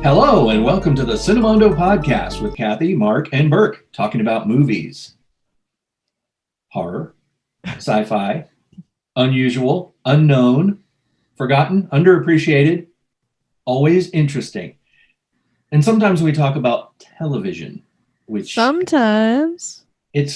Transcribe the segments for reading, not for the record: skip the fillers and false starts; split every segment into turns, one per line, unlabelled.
Hello, and welcome to the Cinemondo podcast with Kathy, Mark, and Burke, talking about movies. Horror, sci-fi, unusual, unknown, forgotten, underappreciated, always interesting. And sometimes we talk about television, which...
Sometimes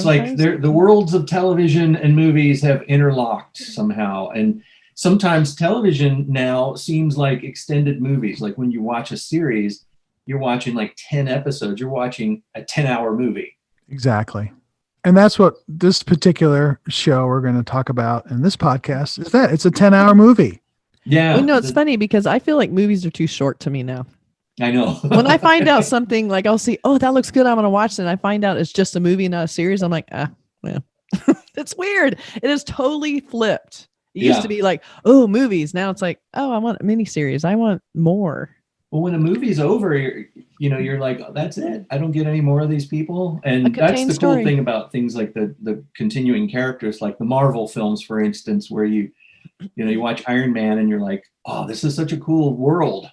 like the worlds of television and movies have interlocked somehow. And sometimes television now seems like extended movies. Like when you watch a series, you're watching like 10 episodes. You're watching a 10-hour movie.
Exactly. And that's what this particular show we're going to talk about in this podcast is that it's a 10-hour movie.
Yeah.
Well, no, it's funny because I feel like movies are too short to me now.
I know.
When I find out something, like I'll see, oh, that looks good, I'm going to watch it. And I find out it's just a movie, not a series. I'm like, yeah. It's weird. It is totally flipped. It used to be like, oh, movies. Now it's like, oh, I want a miniseries. I want more.
Well, when a movie's over, you're like, oh, that's it. I don't get any more of these people. And that's the cool thing about things like the continuing characters, like the Marvel films, for instance, where you watch Iron Man and you're like, oh, this is such a cool world.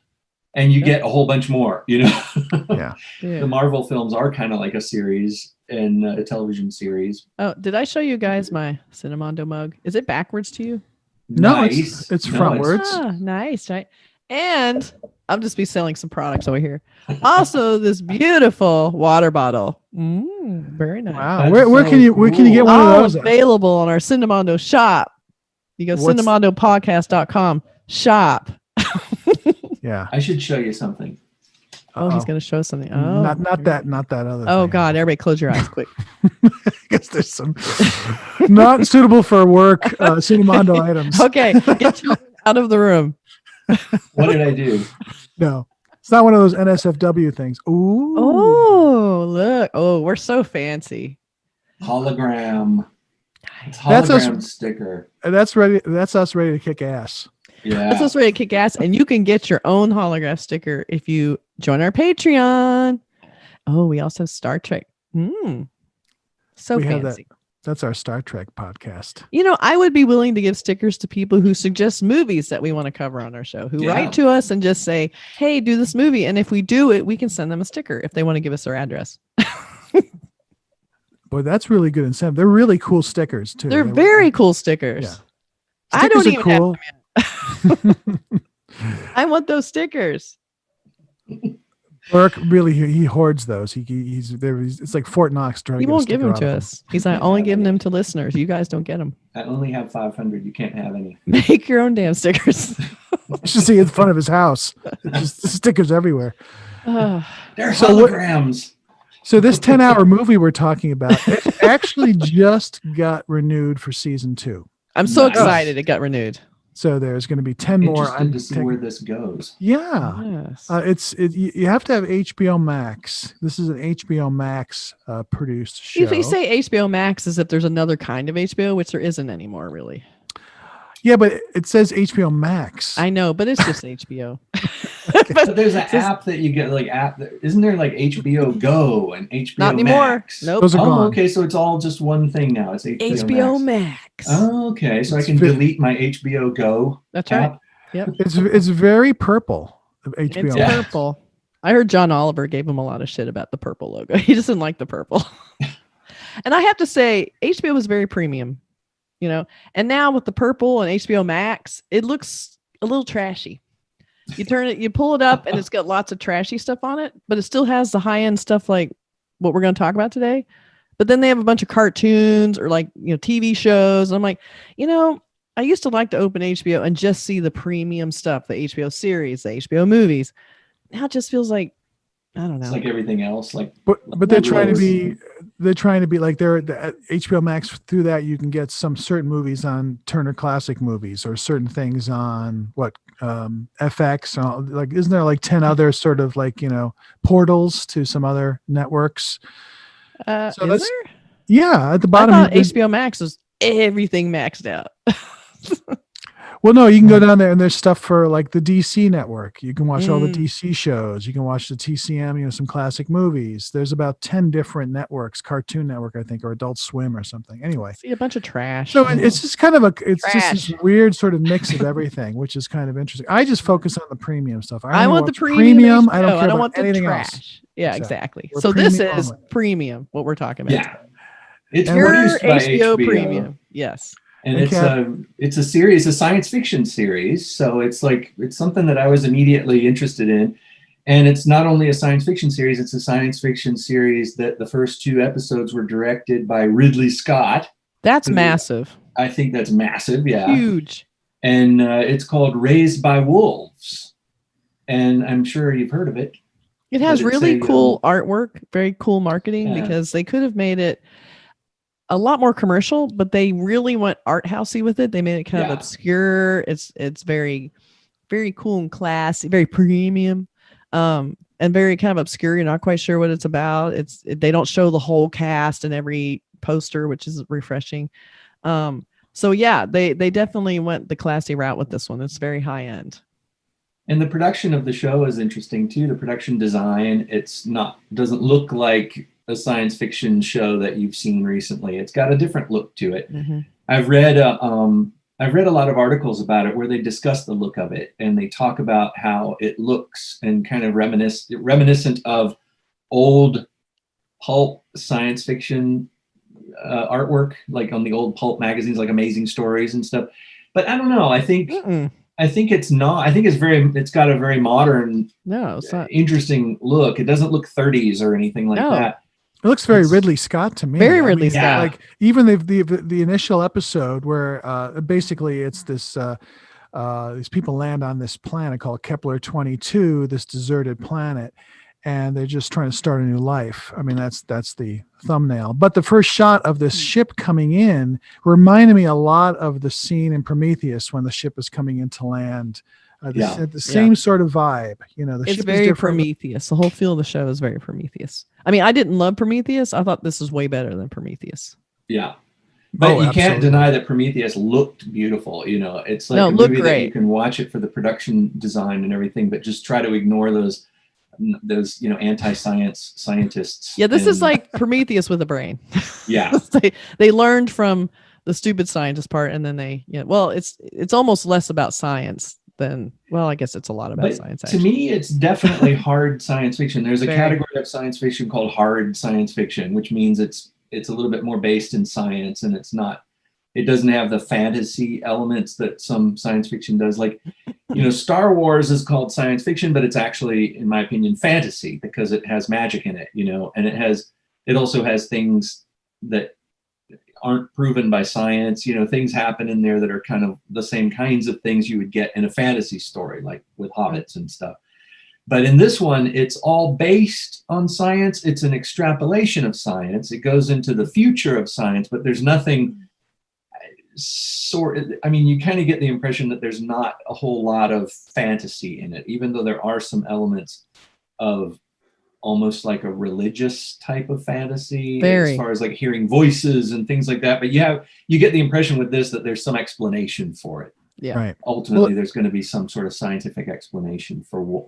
And you get a whole bunch more,
Yeah.
The Marvel films are kind of like a series and a television series.
Oh, did I show you guys my Cinemondo mug? Is it backwards to you?
No,
Nice.
it's frontwards.
Nice, right? And I'll just be selling some products over here. Also, this beautiful water bottle. Very nice.
Wow. Where can you get one of those?
Available on our Cinemondo shop. You go cinemondopodcast.com shop.
Yeah.
I should show you something.
Oh, he's going to show something. Oh,
not that other.
Oh
thing.
God! Everybody, close your eyes, quick.
I guess there's some not suitable for work Cinemondo items.
Okay, get you out of the room.
What did I do?
No, it's not one of those NSFW things. Ooh.
Oh, look! Oh, we're so fancy.
Hologram.
Nice.
Hologram sticker.
That's ready. That's us ready to kick ass.
Yeah.
That's us ready to kick ass, and you can get your own holograph sticker if you join our Patreon. Oh, we also have Star Trek. So
We have
fancy.
That's our Star Trek podcast.
I would be willing to give stickers to people who suggest movies that we want to cover on our show, who write to us and just say, hey, do this movie. And if we do it, we can send them a sticker if they want to give us their address.
Boy, that's really good incentive. They're really cool stickers too.
They're very cool stickers.
Yeah.
I don't
Stickers are
even
cool.
have them yet. I want those stickers.
Burke really he hoards those. He's there. It's like Fort Knox trying.
He
to get a
won't give
sticker
them to
out of
us. He's like only giving them to listeners. You guys don't get them.
I only have 500. You can't have any.
Make your own damn stickers.
You should see in front of his house. Just stickers everywhere.
They're holograms.
So this 10-hour movie we're talking about, it actually just got renewed for season 2.
I'm so excited it got renewed.
So there's going to be 10 more.
Interested to see where this goes.
Yeah.
Yes.
You have to have HBO Max. This is an HBO Max produced show.
If you say HBO Max as if there's another kind of HBO, which there isn't anymore, really.
Yeah, but it says HBO Max.
I know, but it's just HBO.
But there's an app that you get, isn't there like HBO Go and HBO
Not anymore.
Max?
Nope.
Those are gone.
Okay, so it's all just one thing now. It's
HBO Max.
Oh, okay, so I can delete my HBO Go.
That's
app.
right. Yep.
It's very purple. HBO
It's
Max.
purple. I heard John Oliver gave him a lot of shit about the purple logo. He doesn't like the purple. And I have to say, HBO was very premium, and now with the purple and HBO Max, it looks a little trashy. You pull it up and it's got lots of trashy stuff on it, but it still has the high end stuff like what we're going to talk about today. But then they have a bunch of cartoons or TV shows. And I'm like, I used to like to open HBO and just see the premium stuff, the HBO series, the HBO movies. Now it just feels like, I don't know.
It's like everything else.
But they're trying to be like the HBO Max. Through that, you can get some certain movies on Turner Classic Movies or certain things on FX. Isn't there like 10 other sort of portals to some other networks?
Is there?
Yeah, at the bottom.
I thought HBO Max was everything maxed out.
Well, no, you can go down there and there's stuff for like the DC network. You can watch all the DC shows. You can watch the TCM, some classic movies. There's about 10 different networks, Cartoon Network, I think, or Adult Swim or something. Anyway.
See a bunch of trash.
So it's just kind of just this weird sort of mix of everything, which is kind of interesting. I just focus on the premium stuff.
I want the premium.
I don't care about
want the
anything
trash.
else.
Yeah, exactly.
We're
So this
premium
is
only.
premium, what we're talking about.
Yeah. It's
Pure
produced by
HBO
HBO.
premium. Yes.
And it's a series, a science fiction series. So it's something that I was immediately interested in. And it's not only a science fiction series, it's a science fiction series that the first 2 episodes were directed by Ridley Scott.
That's massive.
I think that's massive, yeah.
Huge.
And it's called Raised by Wolves. And I'm sure you've heard of it.
It has really cool artwork, very cool marketing, because they could have made it a lot more commercial, but they really went art housey with it. They made it kind of obscure. It's very, very cool and classy, very premium, and very kind of obscure. You're not quite sure what it's about. They don't show the whole cast in every poster, which is refreshing. So yeah, they definitely went the classy route with this one. It's very high end.
And the production of the show is interesting too. The production design, doesn't look like a science fiction show that you've seen recently. It's got a different look to it.
Mm-hmm.
I've read a lot of articles about it where they discuss the look of it, and they talk about how it looks and kind of reminiscent of old pulp science fiction artwork, like on the old pulp magazines, like Amazing Stories and stuff. But I don't know. I think it's not. I think it's got a very modern, interesting look. It doesn't look 30s or anything like that.
It looks very Ridley Scott to me.
Very Ridley Scott.
Like even the initial episode where basically it's this these people land on this planet called Kepler 22, this deserted planet, and they're just trying to start a new life. I mean, that's the thumbnail. But the first shot of this ship coming in reminded me a lot of the scene in Prometheus when the ship is coming into land. The same sort of vibe, the
it's
ship
very
is different.
Prometheus. The whole feel of the show is very Prometheus. I mean, I didn't love Prometheus. I thought this was way better than Prometheus.
Yeah. But you can't deny that Prometheus looked beautiful. It's like a movie that you can watch it for the production design and everything, but just try to ignore those anti-science scientists.
Yeah, this is like Prometheus with a brain.
Yeah.
they learned from the stupid scientist part, and then it's almost less about science than, I guess it's a lot about science. Actually.
To me, it's definitely hard science fiction. There's a category of science fiction called hard science fiction, which means it's a little bit more based in science, and it doesn't have the fantasy elements that some science fiction does. Like, Star Wars is called science fiction, but it's actually, in my opinion, fantasy because it has magic in it, and it also has things that aren't proven by science. Things happen in there that are kind of the same kinds of things you would get in a fantasy story, like with hobbits and stuff. But in this one, it's all based on science. It's an extrapolation of science. It goes into the future of science, but there's nothing you kind of get the impression that there's not a whole lot of fantasy in it, even though there are some elements of almost like a religious type of fantasy as far as like hearing voices and things like that. But you get the impression with this that there's some explanation for it.
Yeah.
Right.
Ultimately, there's going to be some sort of scientific explanation for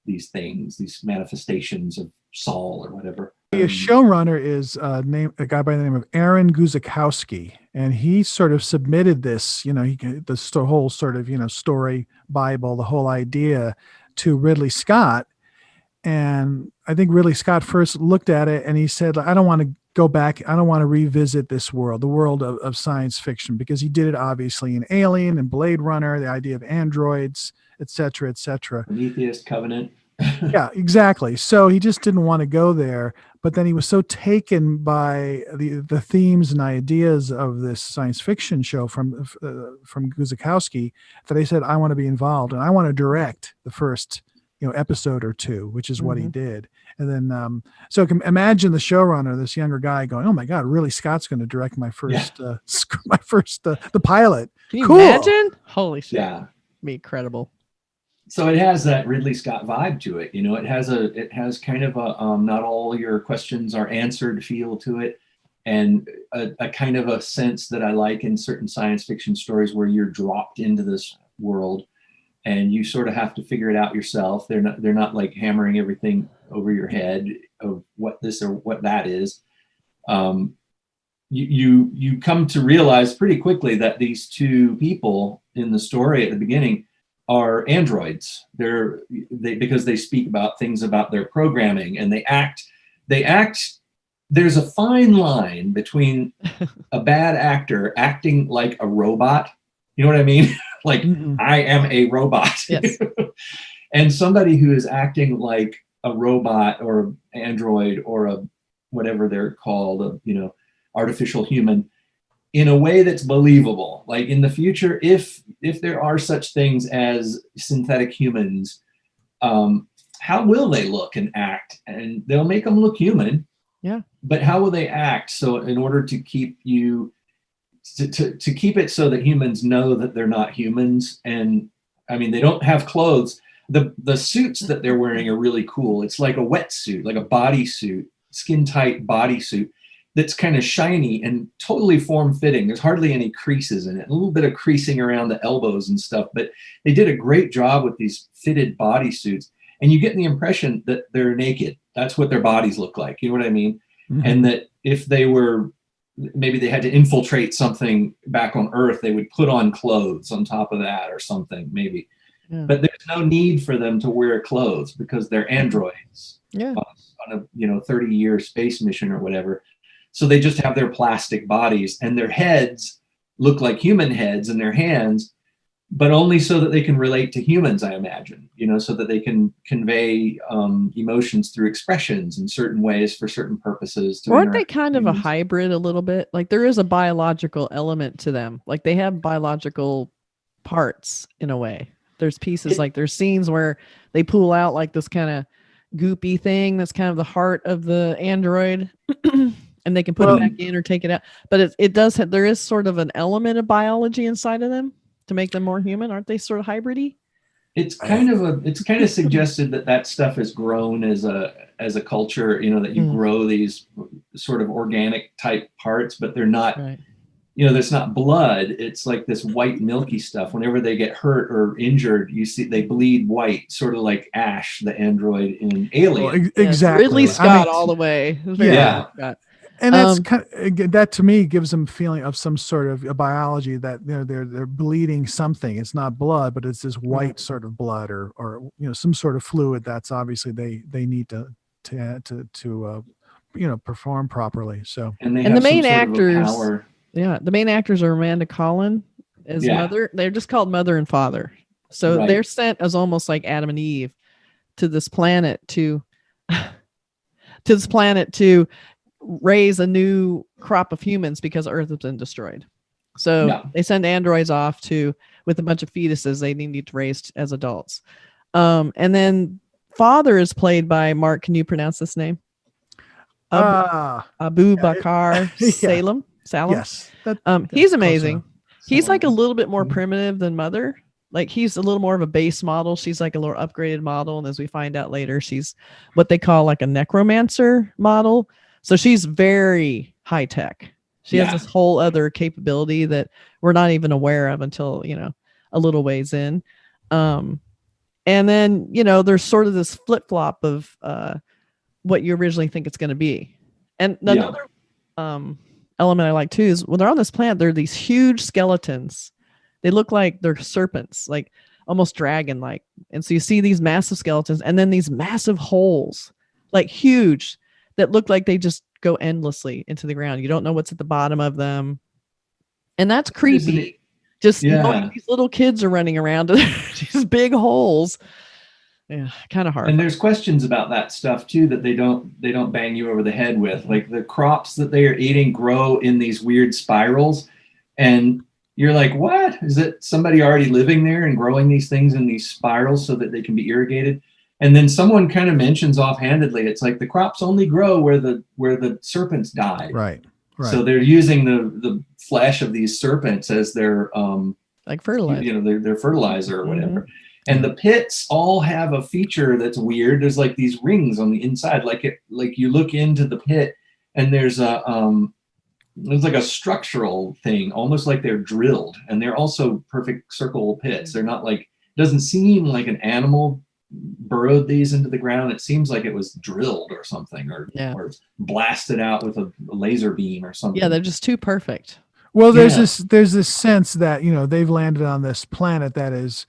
these things, these manifestations of Saul or whatever.
The showrunner is a guy by the name of Aaron Guzikowski, and he sort of submitted this, the whole sort of story Bible, the whole idea to Ridley Scott. And I think Ridley Scott first looked at it and he said, I don't want to go back. I don't want to revisit this world, the world of science fiction, because he did it obviously in Alien and Blade Runner, the idea of androids, et cetera, et cetera.
Prometheus, Covenant.
Yeah, exactly. So he just didn't want to go there. But then he was so taken by the themes and ideas of this science fiction show from Guzikowski that he said, I want to be involved and I want to direct the first episode or two, which is what he did. And then, so imagine the showrunner, this younger guy going, oh my God, really Scott's going to direct my first, the pilot.
Can you imagine? Holy shit.
Yeah.
Be incredible.
So it has that Ridley Scott vibe to it. It has kind of a, not all your questions are answered feel to it. and a kind of a sense that I like in certain science fiction stories where you're dropped into this world and you sort of have to figure it out yourself. They're not like hammering everything over your head of what this or what that is. You come to realize pretty quickly that these two people in the story at the beginning are androids. Because they speak about things about their programming, and they act. There's a fine line between a bad actor acting like a robot. You know what I mean? Like, I am a robot.
Yes.
And somebody who is acting like a robot or an android or a whatever they're called, artificial human, in a way that's believable. Like in the future, if there are such things as synthetic humans, how will they look and act? And they'll make them look human.
Yeah. But
how will they act? So in order to keep you to keep it so that humans know that they're not humans, and I mean, they don't have clothes. The suits that they're wearing are really cool. It's like a wetsuit, like a bodysuit, skin tight bodysuit that's kind of shiny and totally form fitting. There's hardly any creases in it. A little bit of creasing around the elbows and stuff, but they did a great job with these fitted bodysuits. And you get the impression that they're naked. That's what their bodies look like. You know what I mean? Mm-hmm. And that if maybe they had to infiltrate something back on Earth, they would put on clothes on top of that or something, maybe. Yeah. But there's no need for them to wear clothes because they're androids on a 30-year space mission or whatever. So they just have their plastic bodies, and their heads look like human heads, and their hands, but only so that they can relate to humans, I imagine, so that they can convey emotions through expressions in certain ways for certain purposes.
Aren't they kind of a hybrid a little bit? Like there is a biological element to them. Like they have biological parts in a way. There's pieces, like there's scenes where they pull out like this kind of goopy thing that's kind of the heart of the android. And they can put it back in or take it out. But there is sort of an element of biology inside of them to make them more human. Aren't they sort of hybridy? It's
kind of suggested that stuff has grown as a culture, that you grow these sort of organic type parts, but they're not, there's not blood. It's like this white milky stuff. Whenever they get hurt or injured, you see they bleed white, sort of like Ash, the android in Alien.
Well, exactly.
Ridley Scott all the way.
And that's that to me gives them a feeling of some sort of a biology that they're bleeding something. It's not blood, but it's this white sort of blood or some sort of fluid that's obviously they need to perform properly. So
and the main actors, the main actors are Amanda Collin as mother. They're just called mother and father. So they're sent as almost like Adam and Eve to this planet to raise a new crop of humans because Earth has been destroyed. So they send androids off with a bunch of fetuses they need to raise as adults. And then father is played by Mark. Can you pronounce this name? Abubakar Salim.
Yes.
He's amazing. He's like a little bit more primitive than mother. Like he's a little more of a base model. She's like a little upgraded model. And as we find out later, she's what they call like a necromancer model. So she's very high tech. She has this whole other capability that we're not even aware of until, a little ways in. And then, there's sort of this flip flop of what you originally think it's going to be. And another element I like too is when they're on this planet, there are these huge skeletons. They look like they're serpents, like almost dragon-like. And so you see these massive skeletons and then these massive holes, like huge, that look like they just go endlessly into the ground. You don't know what's at the bottom of them. And that's creepy. Just these little kids are running around these big holes. Yeah, kind of hard.
And there's questions about that stuff too that they don't bang you over the head with. Like the crops that they are eating grow in these weird spirals. And you're like, what? Is it somebody already living there and growing these things in these spirals so that they can be irrigated? And then someone kind of mentions offhandedly, it's like the crops only grow where the serpents died.
Right.
So they're using the flesh of these serpents as their
like fertilizer.
Their fertilizer or whatever. Mm-hmm. And the pits all have a feature that's weird. There's like these rings on the inside, like you look into the pit and there's a it's like a structural thing, almost like they're drilled, and they're also perfect circle pits. They're not like, it doesn't seem like an animal burrowed these into the ground. It seems like it was drilled or something, or blasted out with a laser beam or something.
Yeah, they're just too perfect.
Well, there's this sense that, you know, they've landed on this planet that is,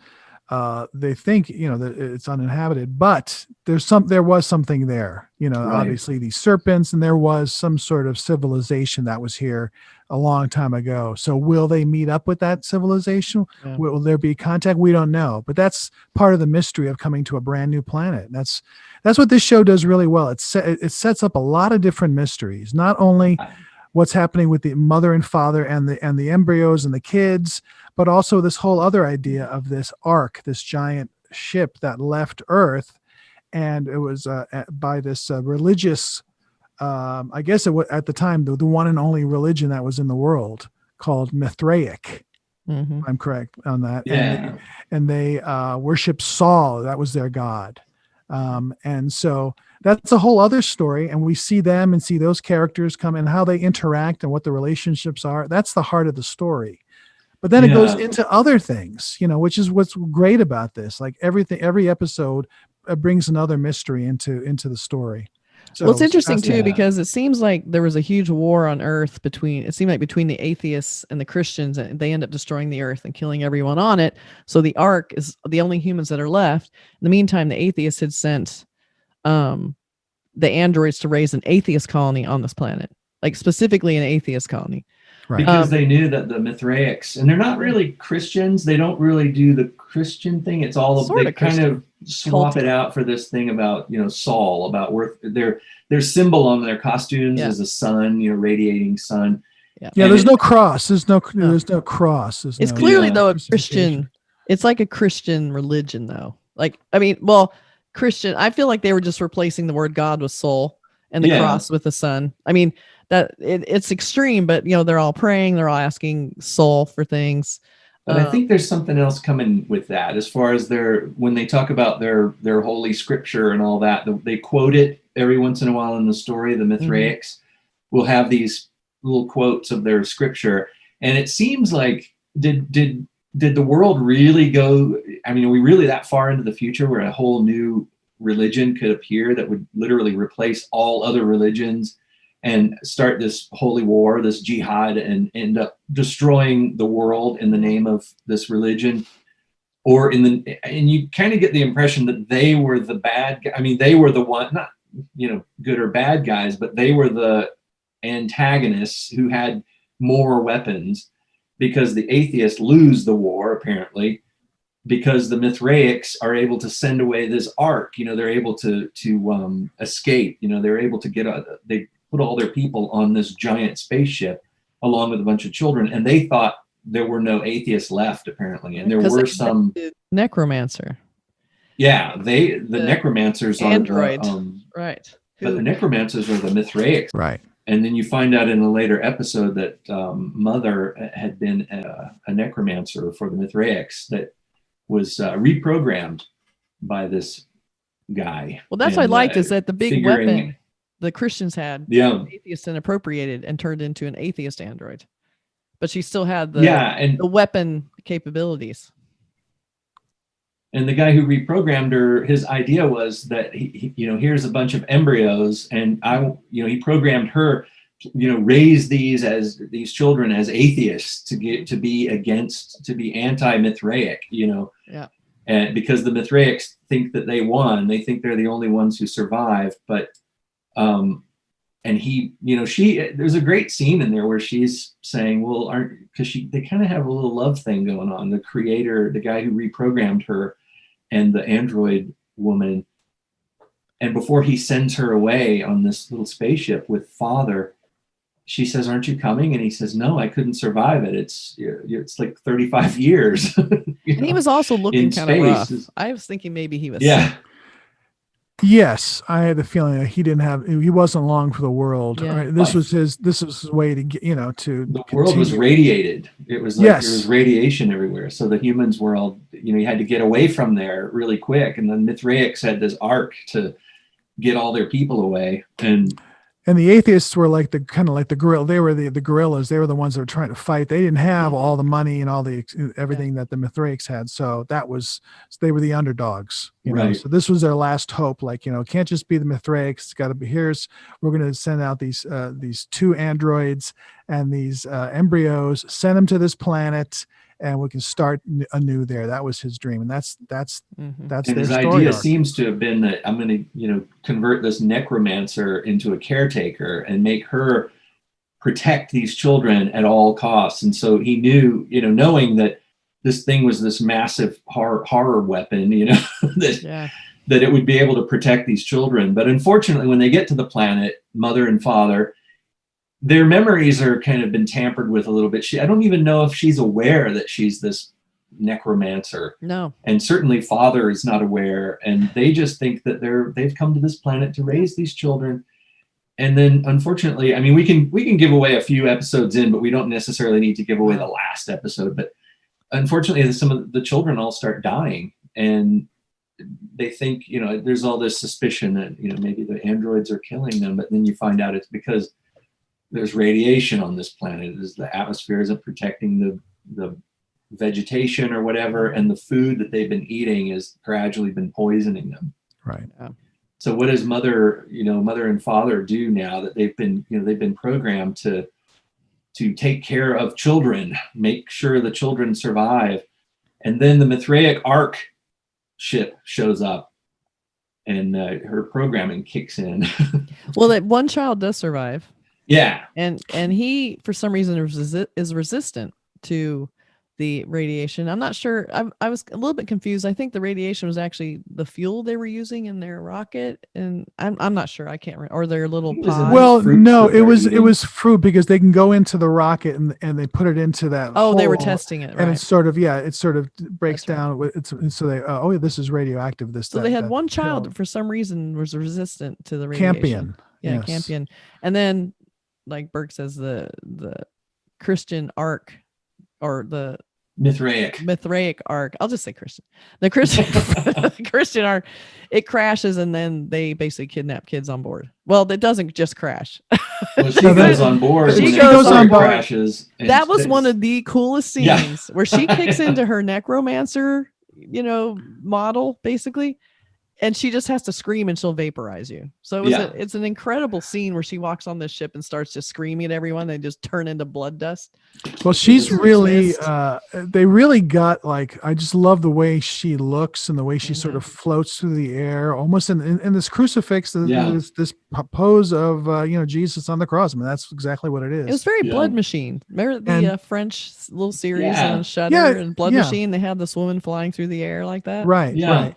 they think, you know, that it's uninhabited, but there was something there, you know, obviously these serpents, and there was some sort of civilization that was here a long time ago. So will they meet up with that civilization? Yeah. Will there be contact? We don't know, but that's part of the mystery of coming to a brand new planet. That's what this show does really well. It sets up a lot of different mysteries, not only what's happening with the mother and father and the embryos and the kids, but also this whole other idea of this ark, this giant ship that left Earth. And it was by this religious, I guess it was at the time, the one and only religion that was in the world, called Mithraic. Mm-hmm. I'm correct on that.
Yeah.
And they worship Saul. That was their god. And so that's a whole other story. And we see them and see those characters come and how they interact and what the relationships are. That's the heart of the story. But then it goes into other things, you know, which is what's great about this. Like every episode brings another mystery into the story. So
well, it's interesting too, because it seems like there was a huge war on Earth between the atheists and the Christians, and they end up destroying the Earth and killing everyone on it. So the Ark is the only humans that are left. In the meantime, the atheists had sent the androids to raise an atheist colony on this planet, like specifically an atheist colony.
Right.
Because they knew that the Mithraics, and they're not really Christians. They don't really do the Christian thing. It's all they kind of swap it out for this thing about, you know, Saul, about their symbol on their costumes is a sun, you know, radiating sun.
Yeah, there's no cross. There's no cross.
It's clearly though a Christian. It's like a Christian religion though. Like, I mean, well, Christian. I feel like they were just replacing the word God with soul and the cross with the sun. I mean, that it's extreme, but you know, they're all praying, they're all asking soul for things.
But I think there's something else coming with that, as far as when they talk about their holy scripture and all that, they quote it every once in a while in the story. The Mithraics will have these little quotes of their scripture, and it seems like did the world really go? I mean, are we really that far into the future where a whole new religion could appear that would literally replace all other religions and start this holy war, this jihad, and end up destroying the world in the name of this religion? Or and you kind of get the impression that they were the bad guy. I mean, they were the one, not, you know, good or bad guys, but they were the antagonists who had more weapons, because the atheists lose the war, apparently, because the Mithraics are able to send away this ark. You know, they're able to escape. You know, they're able to they put all their people on this giant spaceship along with a bunch of children, and they thought there were no atheists left, apparently, and there were some
necromancer.
Yeah, the necromancers
android.
Are the,
right.
But the necromancers are the Mithraics,
right?
And then you find out in a later episode that Mother had been a necromancer for the Mithraics that was reprogrammed by this guy.
Well, that's what I liked, is that the big weapon the Christians had, atheists and appropriated and turned into an atheist android, but she still had the weapon capabilities.
And the guy who reprogrammed her, his idea was that he you know, here's a bunch of embryos, and he programmed her, you know, raise these children as atheists to be anti-Mithraic, you know.
Yeah.
And because the Mithraics think that they won, they think they're the only ones who survived, but and he, you know, there's a great scene in there where she's saying, well, they kind of have a little love thing going on. The creator, the guy who reprogrammed her, and the android woman. And before he sends her away on this little spaceship with Father, she says, aren't you coming? And he says, no, I couldn't survive it. It's like 35 years.
And he was also looking kind of rough. I was thinking maybe he was sick.
Yes, I had the feeling that he wasn't long for the world.
Yeah.
Right? This was his way to get, you know, to
the world was radiated. It was like there was radiation everywhere. So the humans were all, you know, you had to get away from there really quick. And the Mithraics had this ark to get all their people away. And
And the atheists were like the kind of like the gorilla. They were the gorillas. They were the ones that were trying to fight. They didn't have all the money and all the everything that the Mithraics had. So they were the underdogs, you know. So this was their last hope. Like, you know, it can't just be the Mithraics. It's got to be we're going to send out these 2 androids and these embryos, send them to this planet, and we can start anew there. That was his dream, and that's
and
their
his
story
idea
arc.
seems to have been that I'm going to, you know, convert this necromancer into a caretaker and make her protect these children at all costs. And so he knew, you know, knowing that this thing was this massive horror weapon, you know, that it would be able to protect these children. But unfortunately, when they get to the planet, mother and father, their memories are kind of been tampered with a little bit. I don't even know if she's aware that she's this necromancer.
No.
And certainly father is not aware. And they just think that they've come to this planet to raise these children. And then unfortunately, I mean, we can give away a few episodes in, but we don't necessarily need to give away the last episode. But unfortunately, some of the children all start dying, and they think, you know, there's all this suspicion that, you know, maybe the androids are killing them, but then you find out it's because there's radiation on this planet. The atmosphere isn't protecting the vegetation or whatever, and the food that they've been eating has gradually been poisoning them.
Right.
Yeah.
So what does mother and father do now that they've been programmed to take care of children, make sure the children survive? And then the Mithraic Ark ship shows up, and her programming kicks in.
Well, that one child does survive.
Yeah.
And he, for some reason, is resistant to the radiation. I'm not sure. I was a little bit confused. I think the radiation was actually the fuel they were using in their rocket, and I'm not sure. I can't remember. Or their little pod.
Well, no, it was fruit, because they can go into the rocket and they put it into that.
Oh, they were
hole,
testing it, right?
and it sort of breaks down. Right. So they this is radioactive.
So they had one child that for some reason was resistant to the radiation.
Campion.
Yeah,
yes.
Campion. And then, like Burke says, the Christian ark, or the Mithraic ark. I'll just say Christian. The Christian ark, it crashes, and then they basically kidnap kids on board. Well, it doesn't just crash.
Well, she goes on board.
She goes on board.
Crashes.
That was one of the coolest scenes where she kicks into her necromancer, you know, model basically. And she just has to scream and she'll vaporize you. So it's an incredible scene where she walks on this ship and starts just screaming at everyone. They just turn into blood dust.
Well, she's really, they really got, like, I just love the way she looks and the way she sort of floats through the air, almost in this crucifix, this pose of, you know, Jesus on the cross. I mean, that's exactly what it is.
It was very Blood Machine. Remember the French little series on Shudder and Blood Machine? They had this woman flying through the air like that.
Right. Yeah. Right.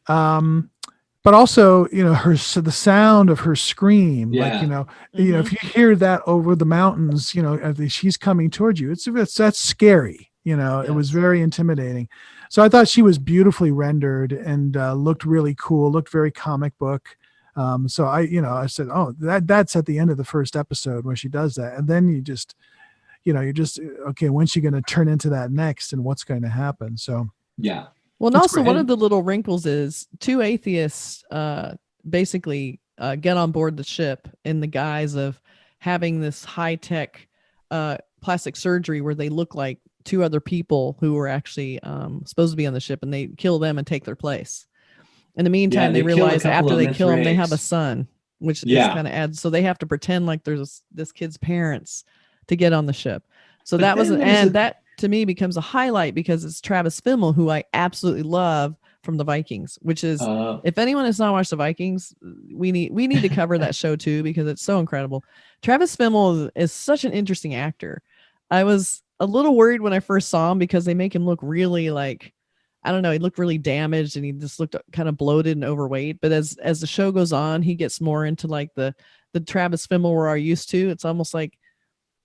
But also, you know, the sound of her scream, like, you know, if you hear that over the mountains, you know, she's coming towards you, that's scary. You know, it was very intimidating. So I thought she was beautifully rendered and looked really cool, looked very comic book. So I said, oh, that's at the end of the first episode where she does that. And then you're just, okay, when's she going to turn into that next, and what's going to happen? So,
yeah.
Well, and also one of the little wrinkles is 2 atheists basically get on board the ship in the guise of having this high-tech plastic surgery where they look like 2 other people who were actually supposed to be on the ship, and they kill them and take their place. In the meantime, they realize after they kill them, they have a son, which kind of adds. So they have to pretend like there's this kid's parents to get on the ship. So that was, that to me becomes a highlight because it's Travis Fimmel, who I absolutely love from the Vikings, which is, if anyone has not watched the Vikings, we need to cover that show too, because it's so incredible. Travis Fimmel is such an interesting actor. I was a little worried when I first saw him because they make him look really like, I don't know, he looked really damaged and he just looked kind of bloated and overweight. But as the show goes on, he gets more into like the Travis Fimmel we're used to. It's almost like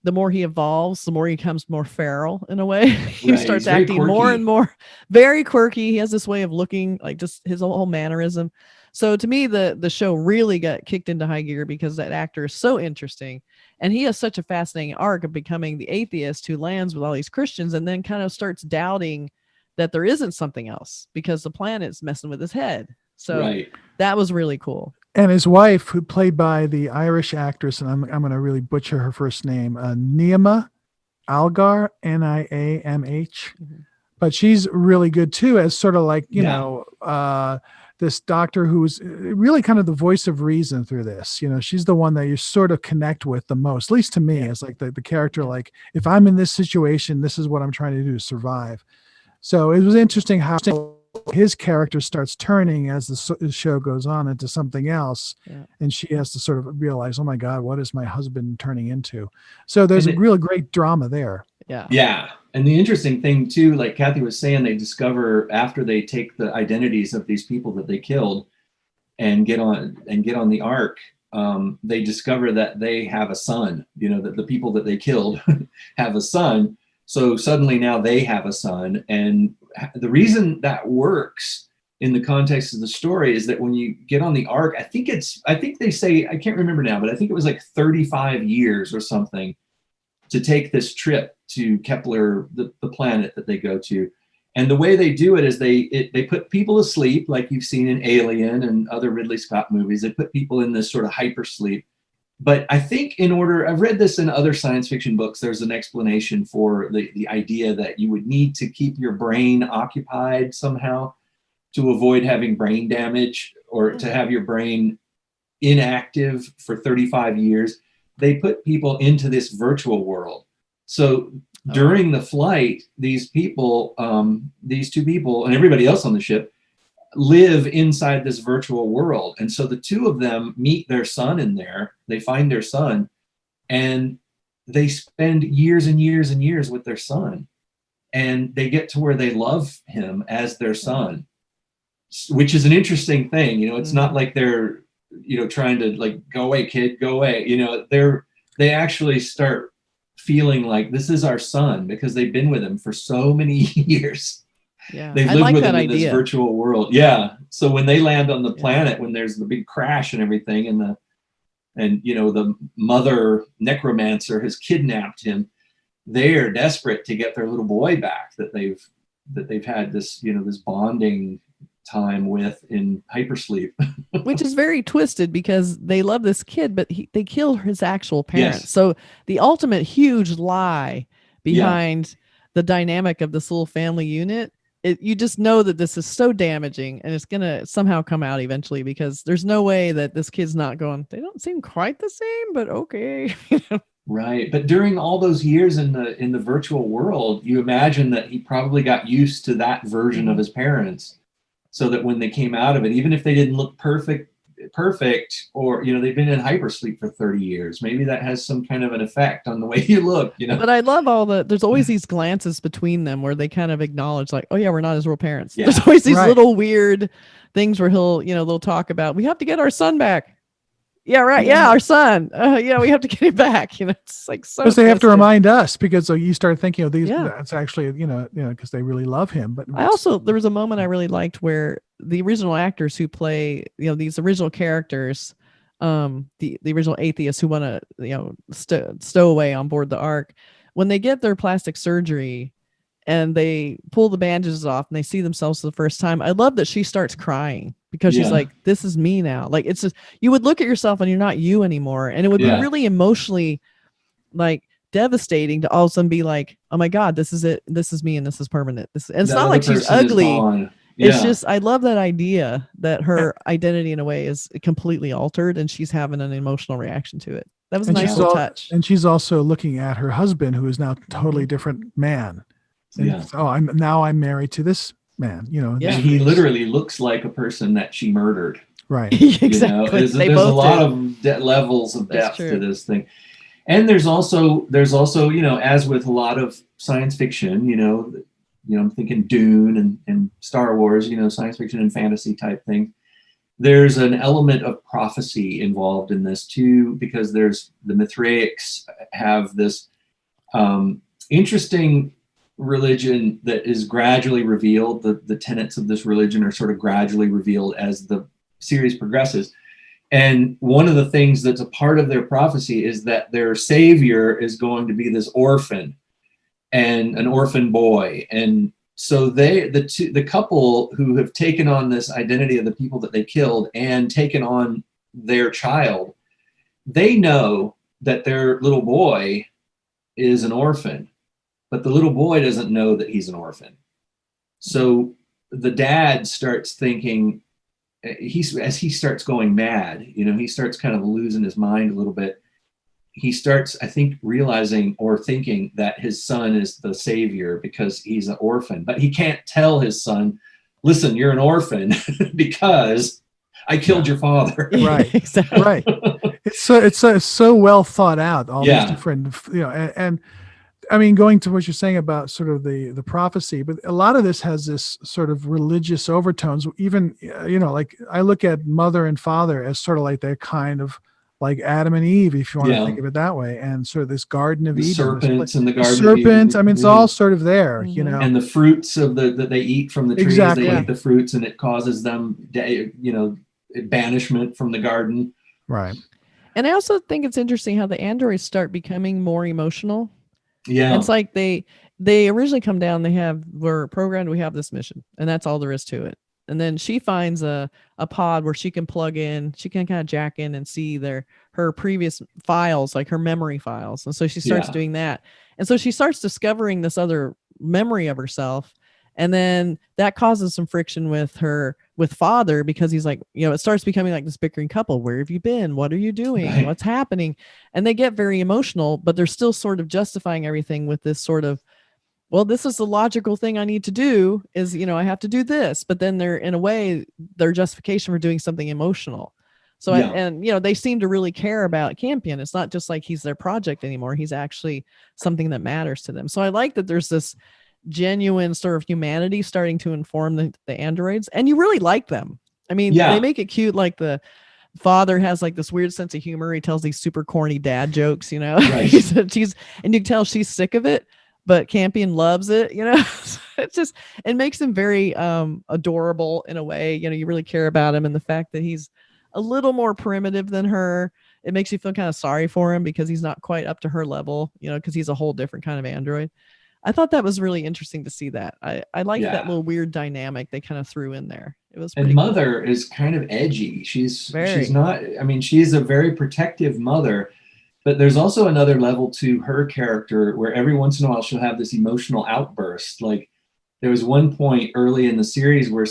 the more he evolves, the more he becomes more feral in a way. He starts acting quirky. More and more, very quirky. He has this way of looking, like just his whole mannerism. So to me, the show really got kicked into high gear because that actor is so interesting. And he has such a fascinating arc of becoming the atheist who lands with all these Christians and then kind of starts doubting that there isn't something else because the planet's messing with his head. So that was really cool.
And his wife, who played by the Irish actress, and I'm going to really butcher her first name, Niamh Algar, Niamh.
Mhm.
But she's really good too, as sort of like,
Yeah.
this doctor who's really kind of the voice of reason through this. She's the one that you sort of connect with the most, at least to me, as like the character, like, if I'm in this situation, this is what I'm trying to do to survive. So it was interesting how his character starts turning as the show goes on into something else.
Yeah.
And she has to sort of realize, oh my God, what is my husband turning into? So there's
And
a real great drama there.
Yeah.
Yeah. And the interesting thing too, like Kathy was saying, they discover after they take the identities of these people that they killed and get on the ark, they discover that they have a son, that the people that they killed have a son. So suddenly now they have a son. And the reason that works in the context of the story is that when you get on the ark, I think they say, I can't remember now, but I think it was like 35 years or something to take this trip to Kepler, the planet that they go to. And the way they do it is they put people asleep, like you've seen in Alien and other Ridley Scott movies. They put people in this sort of hypersleep. But I think I've read this in other science fiction books, there's an explanation for the idea that you would need to keep your brain occupied somehow to avoid having brain damage, or to have your brain inactive for 35 years. They put people into this virtual world. So during the flight, these people, these two people and everybody else on the ship live inside this virtual world. And so the two of them meet their son in there. They find their son and they spend years and years and years with their son. And they get to where they love him as their son, which is an interesting thing. It's not like they're, trying to like, go away, kid, go away. They actually start feeling like this is our son because they've been with him for so many years.
Yeah.
They've lived with him in this virtual world. Yeah. So when they land on the planet, when there's the big crash and everything, and the mother necromancer has kidnapped him, they are desperate to get their little boy back that they've had this, this bonding time with in hypersleep.
Which is very twisted because they love this kid, but they kill his actual parents.
Yes.
So the ultimate huge lie behind the dynamic of this little family unit, you just know that this is so damaging and it's going to somehow come out eventually, because there's no way that this kid's not going, they don't seem quite the same, but okay.
Right. But during all those years in the virtual world, you imagine that he probably got used to that version of his parents. So that when they came out of it, even if they didn't look perfect, or, they've been in hypersleep for 30 years, maybe that has some kind of an effect on the way you look,
But I love there's always these glances between them where they kind of acknowledge like, oh yeah, we're not his real parents. Yeah. There's always these little weird things where they'll talk about, we have to get our son back. Yeah, right. Yeah, our son. We have to get him back. It's like so.
Because they have to remind us, because you start thinking of these. That's actually because they really love him. But
there was a moment I really liked where the original actors who play these original characters, the original atheists who want to stow away on board the Ark, when they get their plastic surgery and they pull the bandages off and they see themselves for the first time. I love that she starts crying because she's like, this is me now. Like, it's just, you would look at yourself and you're not you anymore. And it would be really emotionally like devastating to all of a sudden be like, oh my God, this is it. This is me. And this is permanent. And it's not like she's ugly. It's just, I love that idea that her identity in a way is completely altered and she's having an emotional reaction to it. That was a nice little touch.
And she's also looking at her husband, who is now a totally different man. And I'm married to this man, And
he literally looks like a person that she murdered.
Right.
Exactly.
There's a lot of levels of depth to this thing. And there's also, as with a lot of science fiction, I'm thinking Dune and Star Wars, science fiction and fantasy type thing. There's an element of prophecy involved in this too, because there's the Mithraics have this interesting religion that is gradually revealed. The tenets of this religion are sort of gradually revealed as the series progresses. And one of the things that's a part of their prophecy is that their savior is going to be this orphan, and an orphan boy. And so the couple who have taken on this identity of the people that they killed and taken on their child, they know that their little boy is an orphan, but the little boy doesn't know that he's an orphan. So the dad starts thinking, as he starts going mad, he starts kind of losing his mind a little bit. He starts, I think, realizing or thinking that his son is the savior because he's an orphan, but he can't tell his son, listen, you're an orphan because I killed your father.
Right.
Exactly.
Right. It's so well thought out, all these different, and I mean, going to what you're saying about sort of the prophecy, but a lot of this has this sort of religious overtones. Even, like I look at mother and father as sort of like they're kind of like Adam and Eve, if you want to think of it that way, and sort of this Garden of Eden.
Serpents in the Garden
of Eden. I mean, it's all
really.
sort of there,
And the fruits that they eat from the trees, they eat the fruits, and it causes them, banishment from the garden.
Right.
And I also think it's interesting how the androids start becoming more emotional.
Yeah.
It's like they originally come down, we're programmed, we have this mission, and that's all there is to it. And then she finds a pod where she can plug in, she can kind of jack in and see her previous files, like her memory files. And so she starts doing that. And so she starts discovering this other memory of herself. And then that causes some friction with father, because he's like, it starts becoming like this bickering couple. Where have you been? What are you doing?
Right.
What's happening? And they get very emotional, but they're still sort of justifying everything with this sort of, well, this is the logical thing I need to do is, I have to do this. But then they're, in a way, their justification for doing something emotional. So, they seem to really care about Campion. It's not just like he's their project anymore. He's actually something that matters to them. So I like that there's this genuine sort of humanity starting to inform the androids, and you really like them. I mean, they make it cute. Like the father has like this weird sense of humor. He tells these super corny dad jokes,
Right.
and you can tell she's sick of it, but Campion loves it, it makes him very adorable in a way. You really care about him, and the fact that he's a little more primitive than her, it makes you feel kind of sorry for him because he's not quite up to her level, because he's a whole different kind of android. I thought that was really interesting to see that. I liked that little weird dynamic they kind of threw in there. It was pretty
Mother is kind of edgy. She's not, she's a very protective mother, but there's also another level to her character where every once in a while she'll have this emotional outburst. Like there was one point early in the series where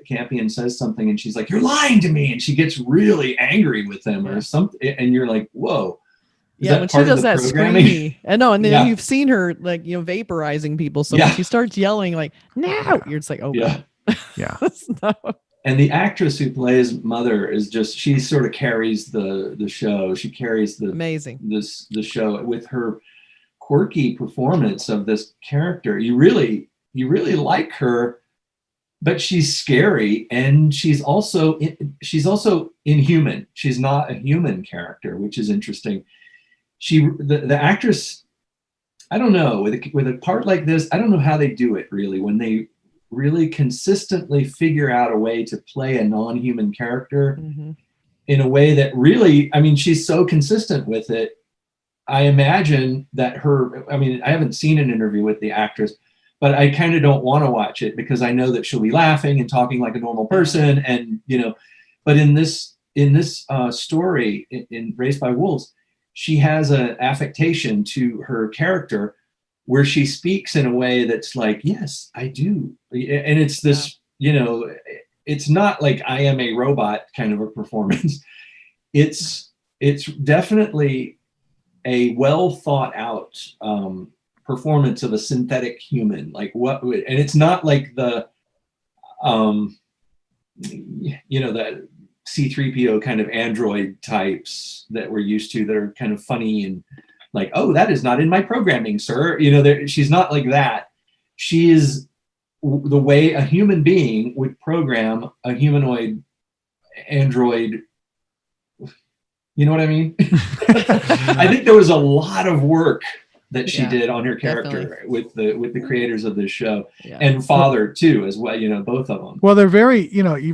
Campion says something and she's like, "You're lying to me," and she gets really angry with him or something, and you're like, whoa.
When she does that screamy, and then you've seen her like vaporizing people. So when she starts yelling like "no," you're just like, "Oh god."
Yeah.
And the actress who plays Mother is she sort of carries the show. She carries the show with her quirky performance of this character. You really like her, but she's scary, and she's also inhuman. She's not a human character, which is interesting. The actress, I don't know, with a part like this, I don't know how they do it really, when they really consistently figure out a way to play a non-human character in a way that really, she's so consistent with it. I imagine that I haven't seen an interview with the actress, but I kind of don't want to watch it because I know that she'll be laughing and talking like a normal person. And, but in this story in Raised by Wolves, she has an affectation to her character where she speaks in a way that's like, yes, I do. And it's this, it's not like I am a robot kind of a performance. It's definitely a well thought out performance of a synthetic human. Like and it's not like the, the C-3PO kind of android types that we're used to that are kind of funny and like, "Oh, that is not in my programming, sir." She's not like that. She is the way a human being would program a humanoid android. You know what I mean? I think there was a lot of work that she did on her character
definitely.
with the creators of this show,
Yeah.
and father too as well. Both of them.
Well, they're very,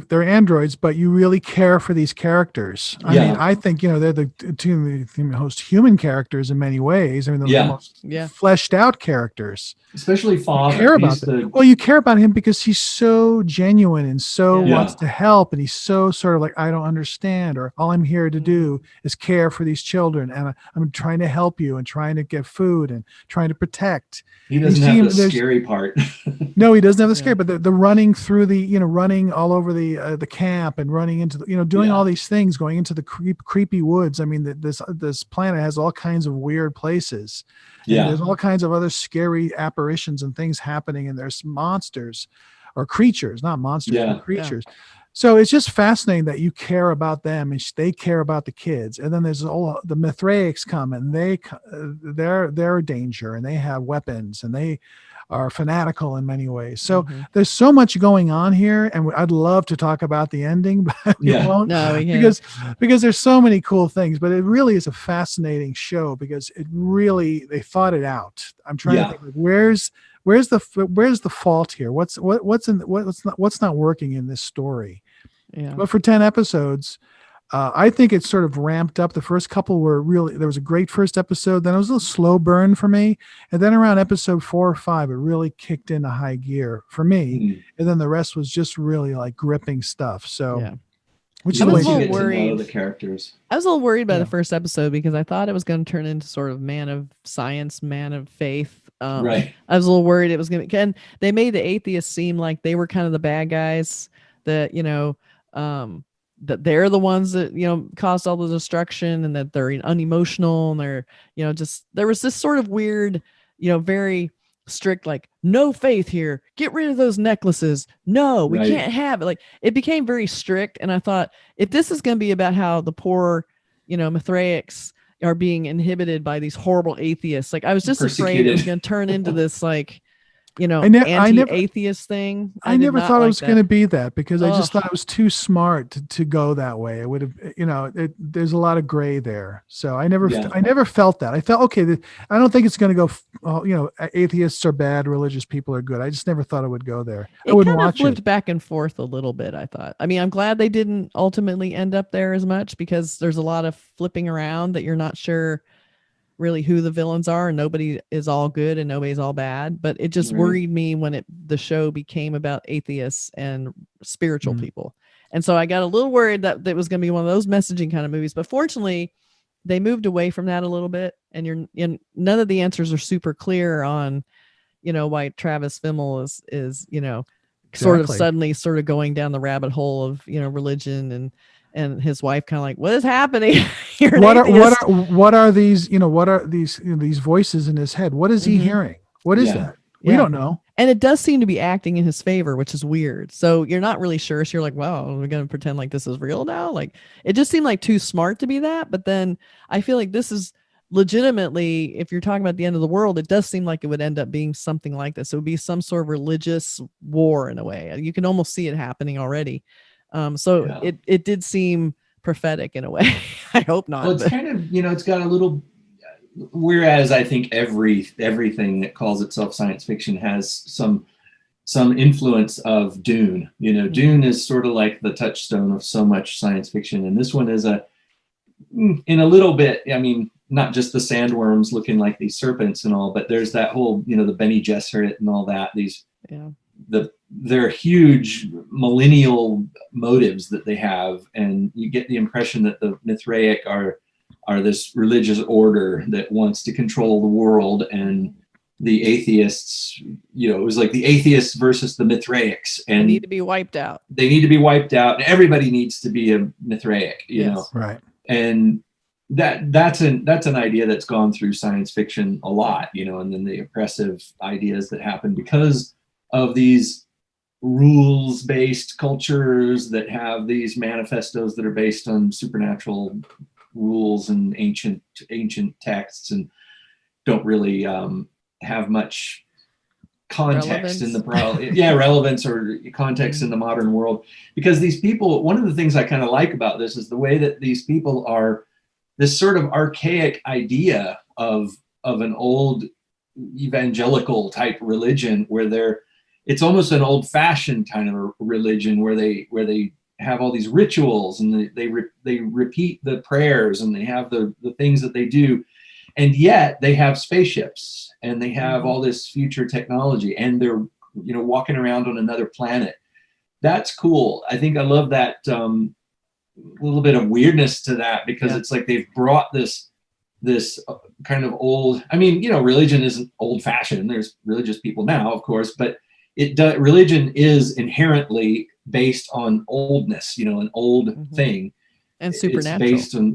they're androids, but you really care for these characters. I mean, I think, they're the two most human characters in many ways. I mean, the most fleshed out characters.
Especially father.
You care about them. Well, you care about him because he's so genuine and so wants to help, and he's so sort of like, I don't understand, or all I'm here to do is care for these children, and I'm trying to help you and trying to get food and trying to protect.
He doesn't have the scary part.
No, he doesn't have the scary, but the running through the, running all over the camp and running into the, doing all these things, going into the creepy woods. I mean, this planet has all kinds of weird places. Yeah. And there's all kinds of other scary apparitions and things happening, and there's monsters or creatures, not monsters, but creatures. Yeah. So it's just fascinating that you care about them and they care about the kids. And then there's all the Mithraics come, and they're a danger, and they have weapons, and they are fanatical in many ways. So there's so much going on here, and I'd love to talk about the ending, but we won't, because there's so many cool things. But it really is a fascinating show because they thought it out. I'm trying to think, where's the fault here? What's not working in this story? Yeah. But for 10 episodes, I think it's sort of ramped up. The first couple were there was a great first episode. Then it was a little slow burn for me. And then around episode 4 or 5, it really kicked into high gear for me. And then the rest was just really like gripping stuff. So, which is
I was
a little worried. The characters.
I was a little worried by the first episode because I thought it was going to turn into sort of man of science, man of faith.
Right.
I was a little worried it was going to, and they made the atheists seem like they were kind of the bad guys that, that they're the ones that, caused all the destruction, and that they're unemotional, and they're, just, there was this sort of weird, very strict, like, no faith here, get rid of those necklaces. No, we can't have it. Like, it became very strict. And I thought, if this is going to be about how the poor, Mithraics are being inhibited by these horrible atheists, like, I was just afraid it was going to turn into this, like, anti-atheist thing.
I never thought it was going to be that, because I just thought it was too smart to go that way. It would have, there's a lot of gray there. So I never felt that. I felt, okay, I don't think it's going to go, atheists are bad, religious people are good. I just never thought it would go there. I wouldn't watch it. It flipped
back and forth a little bit, I thought. I mean, I'm glad they didn't ultimately end up there as much, because there's a lot of flipping around that you're not sure really who the villains are, and nobody is all good and nobody's all bad. But it just worried me when the show became about atheists and spiritual people. And so I got a little worried that it was going to be one of those messaging kind of movies. But fortunately, they moved away from that a little bit, and none of the answers are super clear on, why Travis Fimmel is sort of suddenly sort of going down the rabbit hole of, religion, and his wife kind of like, what is happening?
What are these these voices in his head? What is he hearing? What is that? We don't know.
And it does seem to be acting in his favor, which is weird. So you're not really sure. So you're like, wow, we're going to pretend like this is real now. Like, it just seemed like too smart to be that. But then I feel like this is legitimately, if you're talking about the end of the world, it does seem like it would end up being something like this. It would be some sort of religious war in a way. You can almost see it happening already. It did seem prophetic in a way. I hope not.
Well, it's kind of, it's got a little, whereas I think everything that calls itself science fiction has some influence of Dune. Dune is sort of like the touchstone of so much science fiction. And this one is in a little bit, I mean, not just the sandworms looking like these serpents and all, but there's that whole, the Bene Gesserit and all that, they're huge millennial motives that they have, and you get the impression that the Mithraic are this religious order that wants to control the world, and the atheists, it was like the atheists versus the Mithraics, and
they need to be wiped out.
And everybody needs to be a Mithraic,
right?
And that's an idea that's gone through science fiction a lot, and then the oppressive ideas that happen because of these rules-based cultures that have these manifestos that are based on supernatural rules and ancient texts, and don't really have much context in the relevance or context in the modern world. Because these people, one of the things I kind of like about this is the way that these people are this sort of archaic idea of an old evangelical type religion where it's almost an old fashioned kind of a religion where they have all these rituals and they repeat the prayers and they have the things that they do. And yet they have spaceships and they have all this future technology and they're, walking around on another planet. That's cool. I think I love that little bit of weirdness to that, because it's like they've brought this kind of old, religion isn't old fashioned. There's religious people now, of course, but religion is inherently based on oldness, an old thing.
And supernatural.
It's based on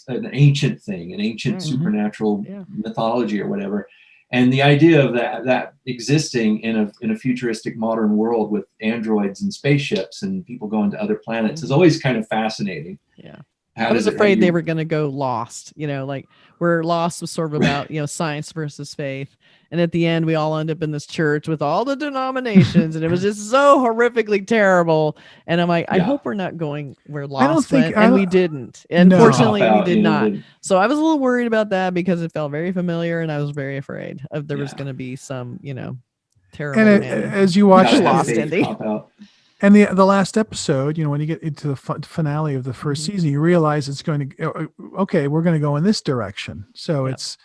an ancient thing, an ancient supernatural mythology or whatever. And the idea of that existing in a futuristic modern world with androids and spaceships and people going to other planets is always kind of fascinating.
Yeah. I was afraid they were going to go lost, like where Lost was sort of about, science versus faith. And at the end, we all end up in this church with all the denominations, and it was just so horrifically terrible. And I'm like, I hope we're not going where Lost went, and we didn't. Unfortunately, we did not. So I was a little worried about that because it felt very familiar, and I was very afraid of there was going to be some, terrible.
And as you watch
Lost ending.
And the last episode, when you get into the finale of the first season, you realize it's going to, okay, we're going to go in this direction. So it's,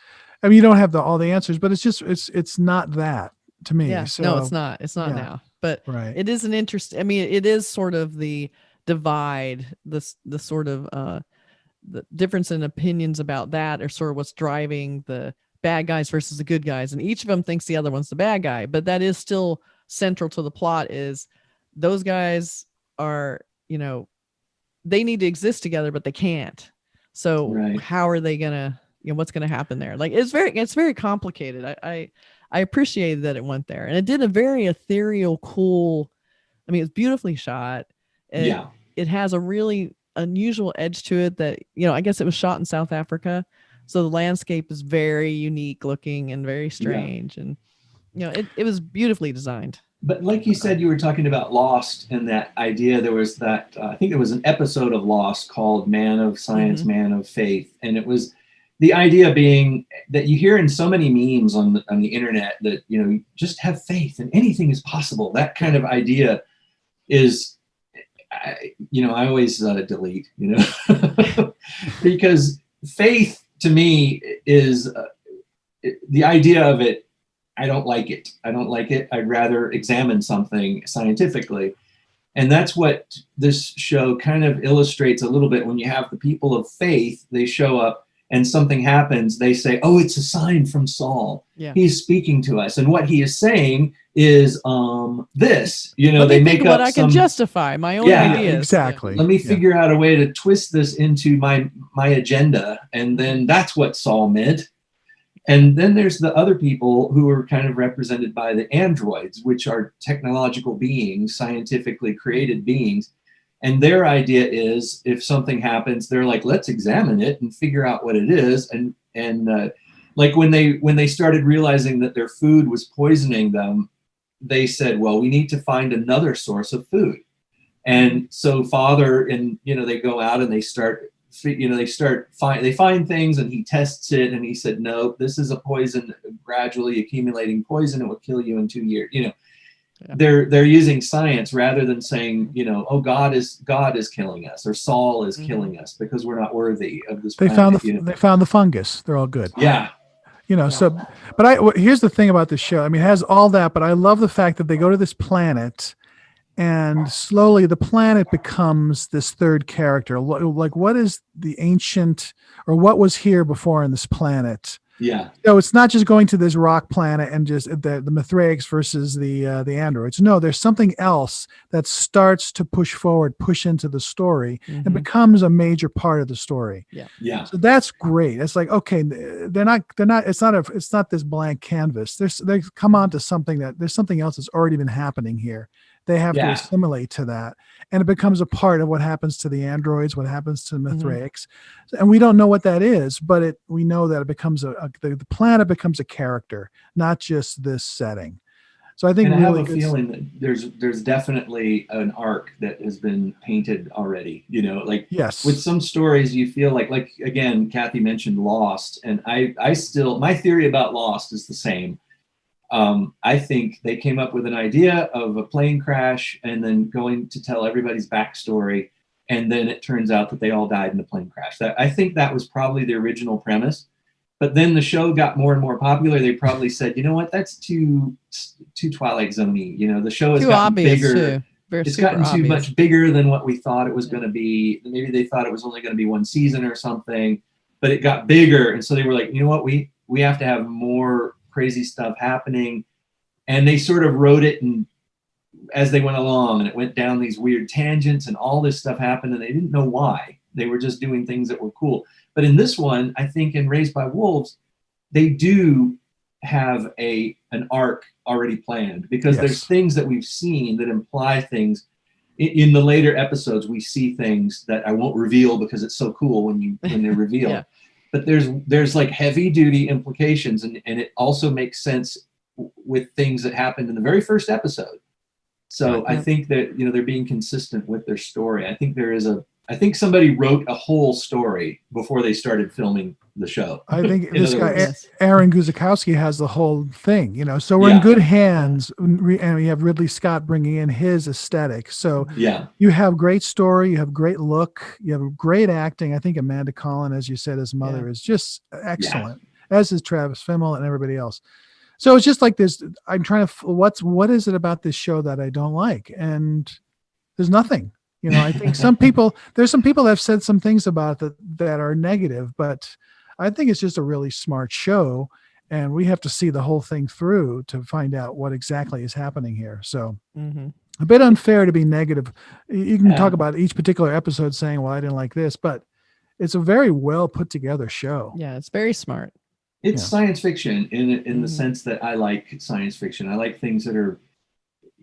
you don't have all the answers, but it's just, it's not that to me.
Yeah,
so,
no, it's not. It's not now. But it is an interest. It is sort of the divide, the sort of the difference in opinions about that are sort of what's driving the bad guys versus the good guys. And each of them thinks the other one's the bad guy. But that is still central to the plot is, those guys are, they need to exist together, but they can't. So how are they gonna, what's gonna happen there? Like it's very complicated. I appreciated that it went there, and it did a very ethereal, cool. It's beautifully shot. It has a really unusual edge to it that, I guess it was shot in South Africa, so the landscape is very unique looking and very strange, and it was beautifully designed.
But like you said, you were talking about Lost and that idea. There was that, I think there was an episode of Lost called Man of Science, Man of Faith. And it was the idea being that you hear in so many memes on the internet that, just have faith and anything is possible. That kind of idea is, I always delete, because faith to me is the idea of it. I don't like it. I'd rather examine something scientifically. And that's what this show kind of illustrates a little bit. When you have the people of faith, they show up and something happens. They say, oh, it's a sign from Saul. Yeah. He's speaking to us. And what he is saying is this, they make up
what I can justify my own ideas.
Exactly.
Let me figure out a way to twist this into my agenda. And then that's what Saul meant. And then there's the other people who are kind of represented by the androids, which are technological beings, scientifically created beings. And their idea is if something happens, they're like, let's examine it and figure out what it is. And like when they started realizing that their food was poisoning them, they said, well, we need to find another source of food. And so Father, and they go out and they start they find things, and he tests it, and he said, no, this is a poison, gradually accumulating poison. It will kill you in 2 years. They're using science rather than saying, oh, God is killing us, or Saul is killing us because we're not worthy of this.
They found the fungus. They're all good.
Yeah.
So, but here's the thing about this show. It has all that, but I love the fact that they go to this planet. And slowly the planet becomes this third character. Like, what is the ancient, or what was here before on this planet?
Yeah.
So it's not just going to this rock planet and just the Mithraics versus the androids. No, there's something else that starts to push into the story and becomes a major part of the story.
Yeah.
Yeah.
So that's great. It's like, okay, they're not, it's not this blank canvas. They come on to something there's something else that's already been happening here. They have to assimilate to that, and it becomes a part of what happens to the androids, what happens to the Mithraics, and we don't know what that is, but we know that it becomes the planet becomes a character, not just this setting. So I think
and I
really
have a feeling that there's definitely an arc that has been painted already. Like
yes,
with some stories, you feel like again, Kathy mentioned Lost, and I still, my theory about Lost is the same. I think they came up with an idea of a plane crash and then going to tell everybody's backstory, and then it turns out that they all died in the plane crash. I think that was probably the original premise. But then the show got more and more popular. They probably said, you know what, that's too Twilight Zone-y. The show has
Too
gotten
obvious
bigger.
too. Very
It's
super
gotten too
obvious.
much bigger than what we thought it was going to be. Maybe they thought it was only going to be one season or something, but it got bigger. And so they were like, you know what, we have to have more crazy stuff happening. And they sort of wrote it as they went along, and it went down these weird tangents, and all this stuff happened, and they didn't know why. They were just doing things that were cool. But in this one, I think in Raised by Wolves, they do have an arc already planned, because there's things that we've seen that imply things. In the later episodes, we see things that I won't reveal because it's so cool when they're revealed.
Yeah.
But there's like heavy duty implications, and it also makes sense with things that happened in the very first episode. So I think that they're being consistent with their story. I think somebody wrote a whole story before they started filming the show.
I think this guy, Aaron Guzikowski, has the whole thing, so we're in good hands, and we have Ridley Scott bringing in his aesthetic. So you have great story, you have great look, you have great acting. I think Amanda Collin, as you said, his mother is just excellent, as is Travis Fimmel and everybody else. So it's just like this. I'm trying to, what is it about this show that I don't like? And there's nothing. I think there's some people that have said some things about it that are negative, but I think it's just a really smart show, and we have to see the whole thing through to find out what exactly is happening here. So a bit unfair to be negative. You can talk about each particular episode saying, well, I didn't like this, but it's a very well put together show.
Yeah, it's very smart.
It's science fiction in the sense that I like science fiction. I like things that are,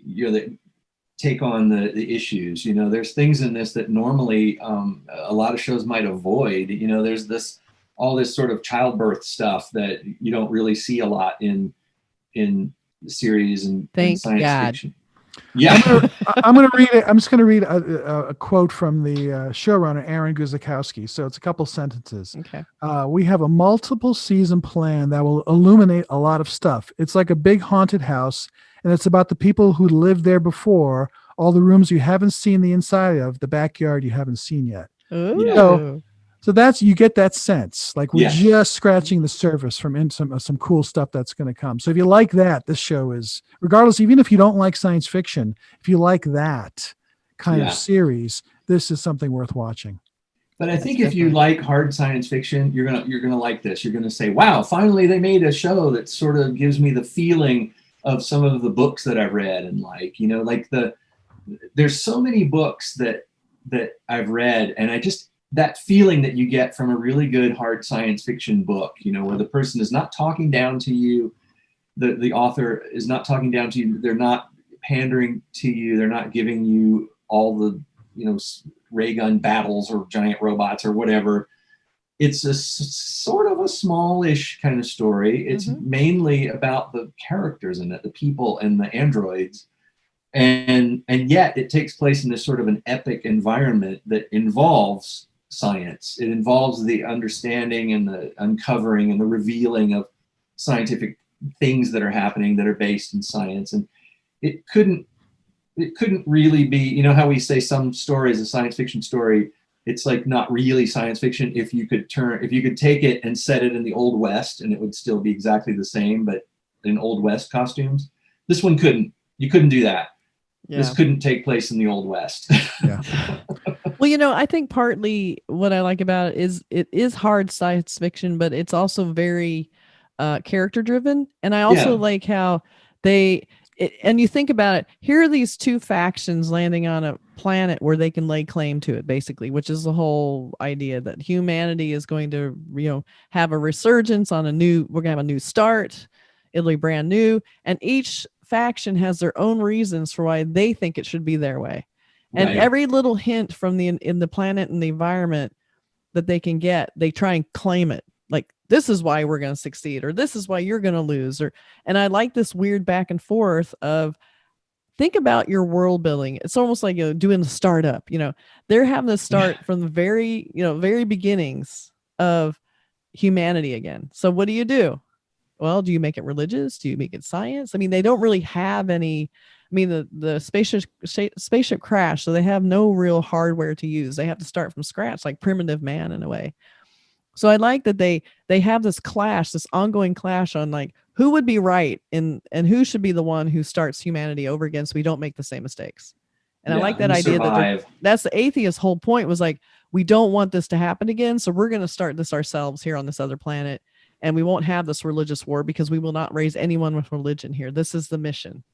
that take on the issues. There's things in this that normally a lot of shows might avoid. There's all this sort of childbirth stuff that you don't really see a lot in series and science fiction. Yeah,
I'm going to read it. I'm just going to read a quote from the showrunner, Aaron Guzikowski. So it's a couple sentences.
Okay.
We have a multiple season plan that will illuminate a lot of stuff. It's like a big haunted house, and it's about the people who lived there before, all the rooms you haven't seen the inside of, the backyard you haven't seen yet.
Ooh.
So that's, you get that sense, like we're just scratching the surface from some cool stuff that's going to come. So if you like that, this show is, regardless, even if you don't like science fiction, if you like that kind of series, this is something worth watching.
But I think if you like hard science fiction, you're gonna like this. You're gonna say, "Wow, finally they made a show that sort of gives me the feeling of some of the books that I've read." And there's so many books that I've read, and that feeling that you get from a really good hard science fiction book, where the person is not talking down to you, the author is not talking down to you, they're not pandering to you, they're not giving you all the ray gun battles or giant robots or whatever. It's a sort of a smallish kind of story. It's mainly about the characters in it, the people and the androids. And yet it takes place in this sort of an epic environment that involves science. It involves the understanding and the uncovering and the revealing of scientific things that are happening that are based in science. And it couldn't really be, how we say some story is a science fiction story, it's like not really science fiction if you could take it and set it in the Old West, and it would still be exactly the same, but in Old West costumes. This one couldn't. You couldn't do that. Yeah. This couldn't take place in the Old West.
Yeah.
Well, I think partly what I like about it is hard science fiction, but it's also very character driven. And I also like how and you think about it, here are these two factions landing on a planet where they can lay claim to it, basically, which is the whole idea that humanity is going to, have a resurgence we're going to have a new start. It'll be brand new. And each faction has their own reasons for why they think it should be their way. And every little hint from in the planet and the environment that they can get, they try and claim it. Like this is why we're going to succeed, or this is why you're going to lose. And I like this weird back and forth of, think about your world building. It's almost like, doing the startup, they're having to start from the very beginnings of humanity again. So what do? Well, do you make it religious? Do you make it science? I mean, they don't really have any. I mean, the spaceship crashed, so they have no real hardware to use. They have to start from scratch, like primitive man in a way. So I like that they have this clash, this ongoing clash on like who would be right and who should be the one who starts humanity over again, so we don't make the same mistakes. And I like that idea that that's the atheist whole point, was like, we don't want this to happen again, so we're going to start this ourselves here on this other planet, and we won't have this religious war because we will not raise anyone with religion here. This is the mission.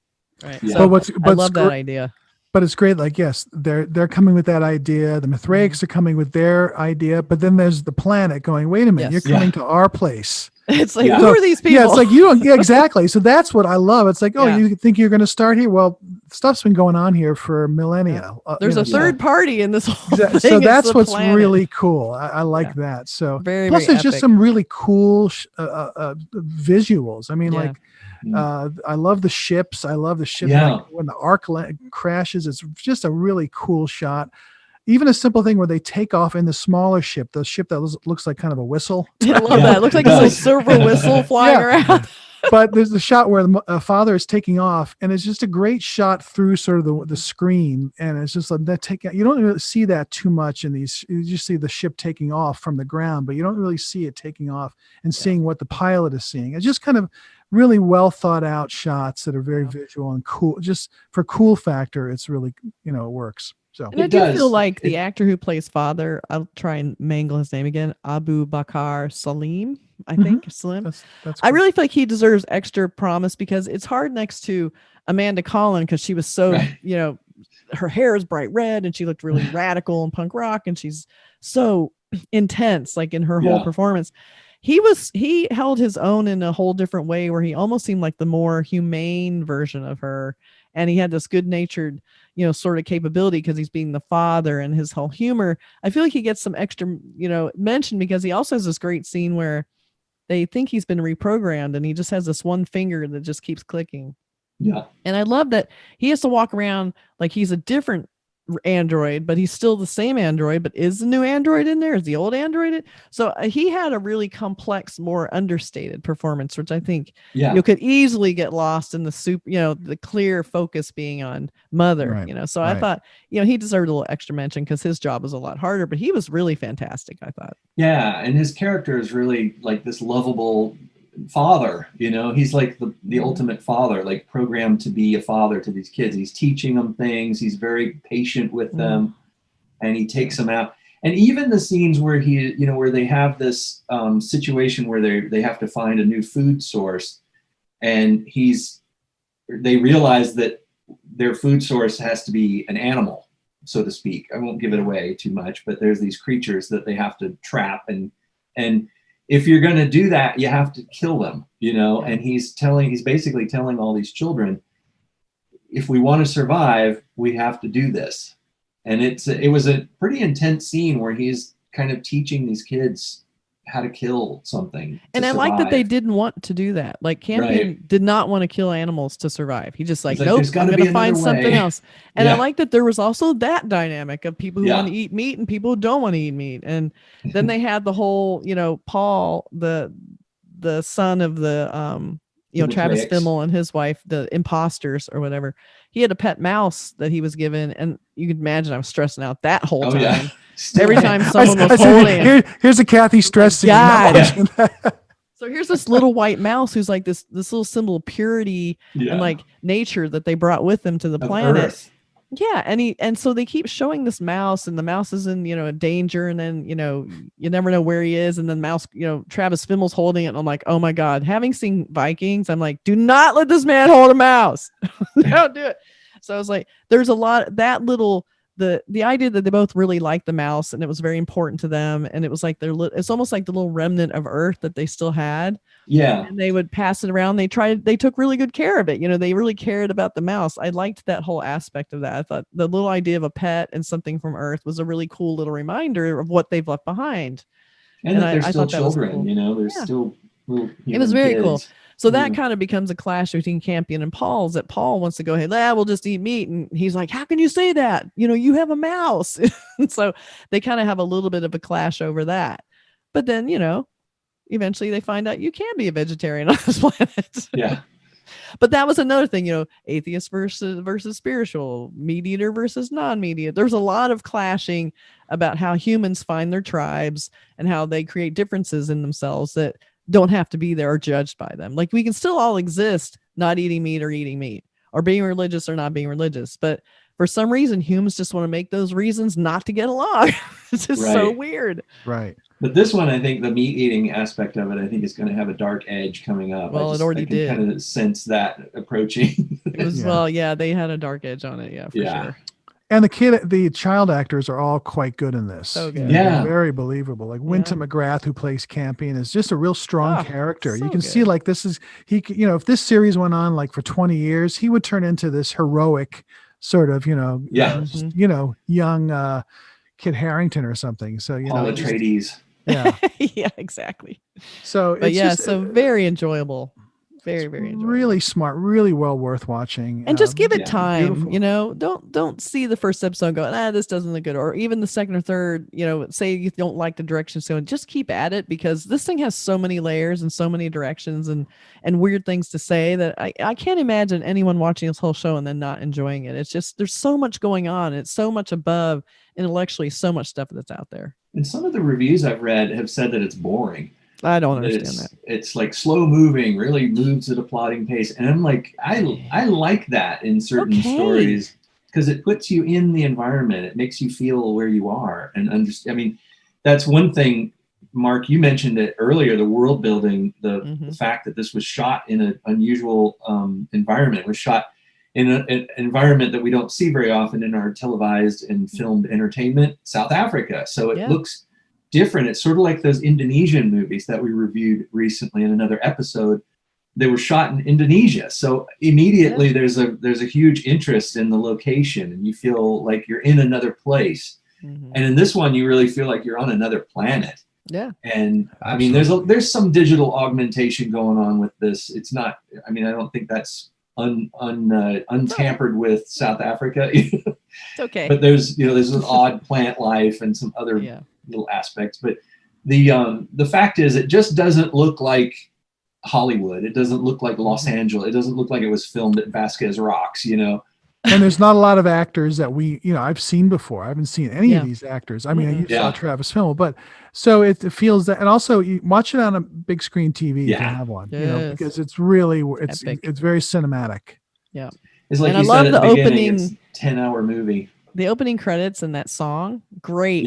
Right.
Yeah.
So I love that idea.
But it's great. Like, yes, they're coming with that idea. The Mithraics are coming with their idea, but then there's the planet going, wait a minute, you're coming to our place.
It's like, who are these people?
Yeah, it's like, you don't, exactly. So that's what I love. It's like, you think you're going to start here? Well, stuff's been going on here for millennia.
There's a third party in this whole thing.
So that's what's really cool. I like that. So plus there's just some really cool visuals. I mean, like, I love the ships. I love the ship. Like when the arc crashes, it's just a really cool shot. Even a simple thing where they take off in the smaller ship, the ship that looks like kind of a whistle.
I love that. It looks like a little silver whistle flying around.
But there's the shot where the father is taking off, and it's just a great shot through sort of the screen. And it's just like that you don't really see that too much in these. You just see the ship taking off from the ground, but you don't really see it taking off and seeing what the pilot is seeing. It's just kind of really well thought out shots that are very visual and cool. Just for cool factor, it's really, it works. So
and I do feel like the actor who plays father, I'll try and mangle his name again, Abubakar Salim, I think. Salim.
That's cool.
I really feel like he deserves extra promise, because it's hard next to Amanda Collin, because she was so, her hair is bright red and she looked really radical and punk rock, and she's so intense, like in her whole performance. He held his own in a whole different way, where he almost seemed like the more humane version of her. And he had this good natured, sort of capability, because he's being the father, and his whole humor. I feel like he gets some extra, mention, because he also has this great scene where they think he's been reprogrammed, and he just has this one finger that just keeps clicking.
Yeah.
And I love that he has to walk around like he's a different android, but he's still the same android. But is the new android in there? Is the old android? So he had a really complex, more understated performance, which I think you could easily get lost in the soup, the clear focus being on mother,
right.
So I thought, he deserved a little extra mention, because his job was a lot harder, but he was really fantastic, I thought.
Yeah. And his character is really like this lovable father, he's like the ultimate father, like programmed to be a father to these kids. He's teaching them things. He's very patient with them, and he takes them out. And even the scenes where where they have this situation where they have to find a new food source, and they realize that their food source has to be an animal, so to speak. I won't give it away too much, but there's these creatures that they have to trap, and if you're going to do that, you have to kill them, and he's basically telling all these children, if we want to survive, we have to do this. And it was a pretty intense scene where he's kind of teaching these kids how to kill something.
And I like that they didn't want to do that. Like Campion did not want to kill animals to survive. He just nope, I'm going to find something else. And I like that there was also that dynamic of people who want to eat meat and people who don't want to eat meat. And then they had the whole, Paul, the son of the, Travis Fimmel and his wife, the imposters or whatever. He had a pet mouse that he was given, and you could imagine I was stressing out that whole time. Yeah. Every time someone was holding it.
Here's a Kathy stressing.
So here's this little white mouse who's like this little symbol of purity and like nature that they brought with them to the planet.
Earth.
Yeah, and so they keep showing this mouse, and the mouse is in danger, and then you never know where he is, and then mouse Travis Fimmel's holding it, and I'm like, oh my god, having seen Vikings, I'm like, do not let this man hold a mouse. Don't do it. So I was like, there's a lot that little the idea that they both really liked the mouse, and it was very important to them, and it was like it's almost like the little remnant of Earth that they still had.
Yeah.
And they would pass it around. They took really good care of it. They really cared about the mouse. I liked that whole aspect of that. I thought the little idea of a pet and something from Earth was a really cool little reminder of what they've left behind.
And that they're still
thought that was
children,
cool.
you know, they're still little human
It was very
kids.
cool. So that
Yeah.
kind of becomes a clash between Campion and Paul's, that Paul wants to go ahead, we'll just eat meat. And he's like, how can you say that? You know, you have a mouse. And so they kind of have a little bit of a clash over that. But then, you know, eventually they find out you can be a vegetarian on this planet.
Yeah.
But that was another thing, you know, atheist versus spiritual, meat eater versus non-meat eater. There's a lot of clashing about how humans find their tribes and how they create differences in themselves that don't have to be there or judged by them. Like, we can still all exist not eating meat or eating meat, or being religious or not being religious. But for some reason, humans just want to make those reasons not to get along. It's just so
Right.
weird.
Right.
But this one, I think the meat eating aspect of it, I think is going to have a dark edge coming up.
Well, it already did.
Kind of sense that approaching.
It was,
Yeah.
well, yeah, they had a dark edge on it. Yeah, for sure.
And the child actors are all quite good in this.
So good.
You know,
Yeah.
they're very believable. Like Wynton McGrath, who plays Campion, is just a real strong character.
so
You can
good.
see like this is, you know, if this series went on like for 20 years, he would turn into this heroic sort of, you know,
Yeah.
you know, young Kit Harington or something. So, you
Paul
know,
Atreides.
yeah.
Yeah, exactly.
So
But
it's
yeah,
just,
so very enjoyable. Very, very enjoyable.
really smart, really well worth watching.
And just give it
yeah,
time,
beautiful.
you know, don't see the first episode and go, this doesn't look good. Or even the second or third, you know, say you don't like the direction. So just keep at it, because this thing has so many layers and so many directions and weird things to say that I can't imagine anyone watching this whole show and then not enjoying it. It's just, there's so much going on. It's so much above intellectually, so much stuff that's out there.
And some of the reviews I've read have said that it's boring.
I don't understand that.
It's like slow moving, really moves at a plodding pace. And I'm like, I like that in certain stories, because it puts you in the environment. It makes you feel where you are and understand. I mean, that's one thing, Mark, you mentioned it earlier, the world building, the fact that this was shot in an unusual environment, was shot in an environment that we don't see very often in our televised and filmed entertainment, South Africa. So it looks different. It's sort of like those Indonesian movies that we reviewed recently in another episode. They were shot in Indonesia. So immediately there's a huge interest in the location, and you feel like you're in another place. And in this one, you really feel like you're on another planet. Yeah. And I mean, there's some digital augmentation going on with this. It's not, I mean, I don't think that's untampered with South Africa.
It's okay.
But there's an odd plant life and some other little aspects. But the fact is, it just doesn't look like Hollywood. It doesn't look like Los Angeles. It doesn't look like it was filmed at Vasquez Rocks, you know.
And there's not a lot of actors that I've seen before. I haven't seen any of these actors. I mean, you saw Travis Fimmel, but so it feels that, and also you watch it on a big screen TV if you have one, you know, because it's really, it's very cinematic.
Yeah.
It's like,
and
you
I
said
love
at
the
beginning,
opening,
it's a 10-hour movie.
The opening credits and that song, great.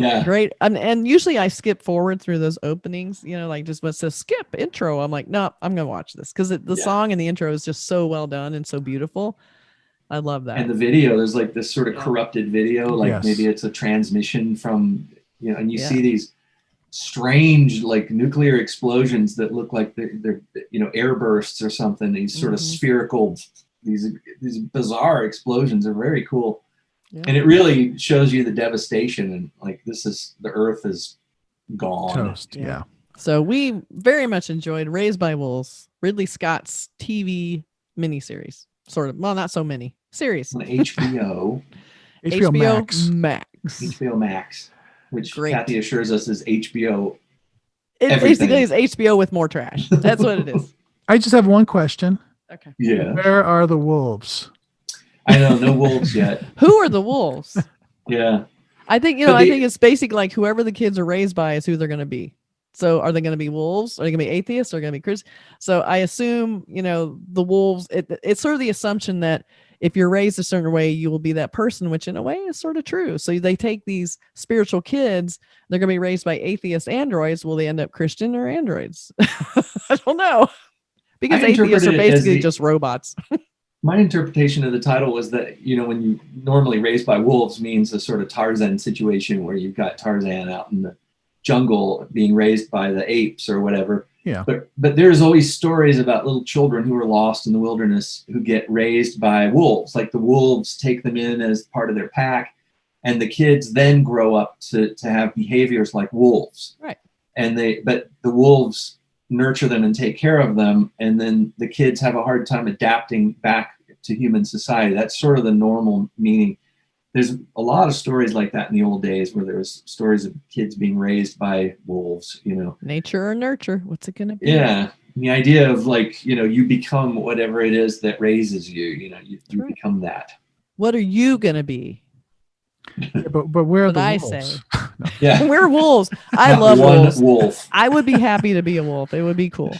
And usually I skip forward through those openings, you know, like just what says skip intro. I'm like, no, I'm gonna watch this, because the song and the intro is just so well done and so beautiful. I love that.
And the video, there's like this sort of corrupted video, like maybe it's a transmission from, you know, and you see these strange like nuclear explosions that look like they're you know, air bursts or something. These sort of spherical, these bizarre explosions are very cool. Yeah. And it really shows you the devastation, and like the earth is gone.
Toast. Yeah.
So we very much enjoyed Raised by Wolves, Ridley Scott's TV miniseries. Sort of, well, not so many series.
On HBO.
HBO Max.
HBO Max, which Kathy assures us is HBO.
It basically is HBO with more trash. That's what it is.
I just have one question.
Okay.
Yeah. Where are the wolves?
I know, no wolves yet.
Who are the wolves?
Yeah.
I think, I think it's basically like whoever the kids are raised by is who they're going to be. So are they going to be wolves? Are they going to be atheists? Are they going to be Christians? So I assume, the wolves, it's sort of the assumption that if you're raised a certain way, you will be that person, which in a way is sort of true. So they take these spiritual kids, they're going to be raised by atheist androids. Will they end up Christian or androids? I don't know. Because atheists are basically just robots.
My interpretation of the title was that, when you normally raised by wolves means a sort of Tarzan situation where you've got Tarzan out in the jungle being raised by the apes or whatever.
Yeah.
But there's always stories about little children who are lost in the wilderness who get raised by wolves. Like the wolves take them in as part of their pack, and the kids then grow up to have behaviors like wolves.
Right.
but the wolves nurture them and take care of them, and then the kids have a hard time adapting back to human society. That's sort of the normal meaning. There's a lot of stories like that in the old days where there was stories of kids being raised by wolves,
Nature or nurture, what's it going to be?
Yeah. The idea of like, you become whatever it is that raises you, you
right.
become that.
What are you going to be?
Yeah, but where are the
I
wolves?
say.
No. Yeah.
We're wolves. I love
one
wolves.
Wolf.
I would be happy to be a wolf. It would be cool.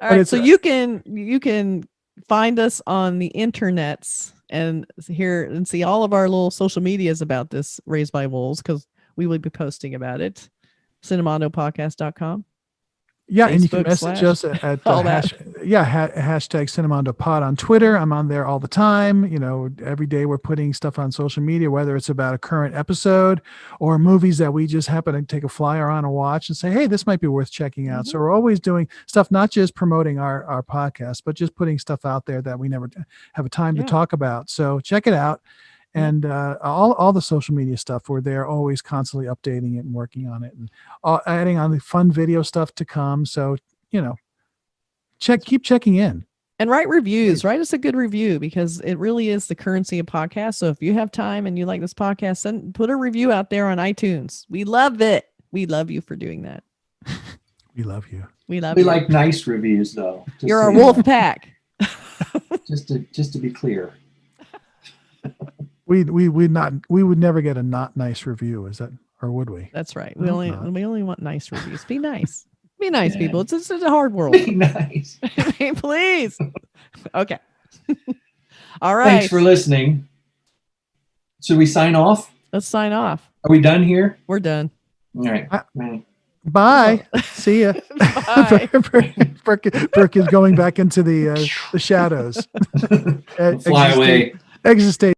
All right. So you can find us on the internets and hear and see all of our little social medias about this Raised by Wolves, because we will be posting about it. Cinemondopodcast.com.
Yeah,
Facebook
and you can message us at hashtag Cinemondo Pod on Twitter. I'm on there all the time. Every day we're putting stuff on social media, whether it's about a current episode or movies that we just happen to take a flyer on and watch and say, hey, this might be worth checking out. Mm-hmm. So we're always doing stuff, not just promoting our podcast, but just putting stuff out there that we never have a time to talk about. So check it out. And all the social media stuff, we're there always constantly updating it and working on it and adding on the fun video stuff to come. So, keep checking in.
And write reviews. Write us a good review, because it really is the currency of podcasts. So if you have time and you like this podcast, put a review out there on iTunes. We love it. We love you for doing that.
We love you.
We love
you.
We
like nice reviews, though.
You're our wolf pack.
Just to be clear.
We would never get a not nice review, is that, or would we?
That's right. We only want nice reviews. Be nice. Be nice, people. It's a hard world.
Be nice.
Please. Okay. All right.
Thanks for listening. Should we sign off?
Let's sign off.
Are we done here?
We're done.
All right.
Bye. See ya.
Bye.
Burke is going back into the shadows.
Fly away.
Exit state.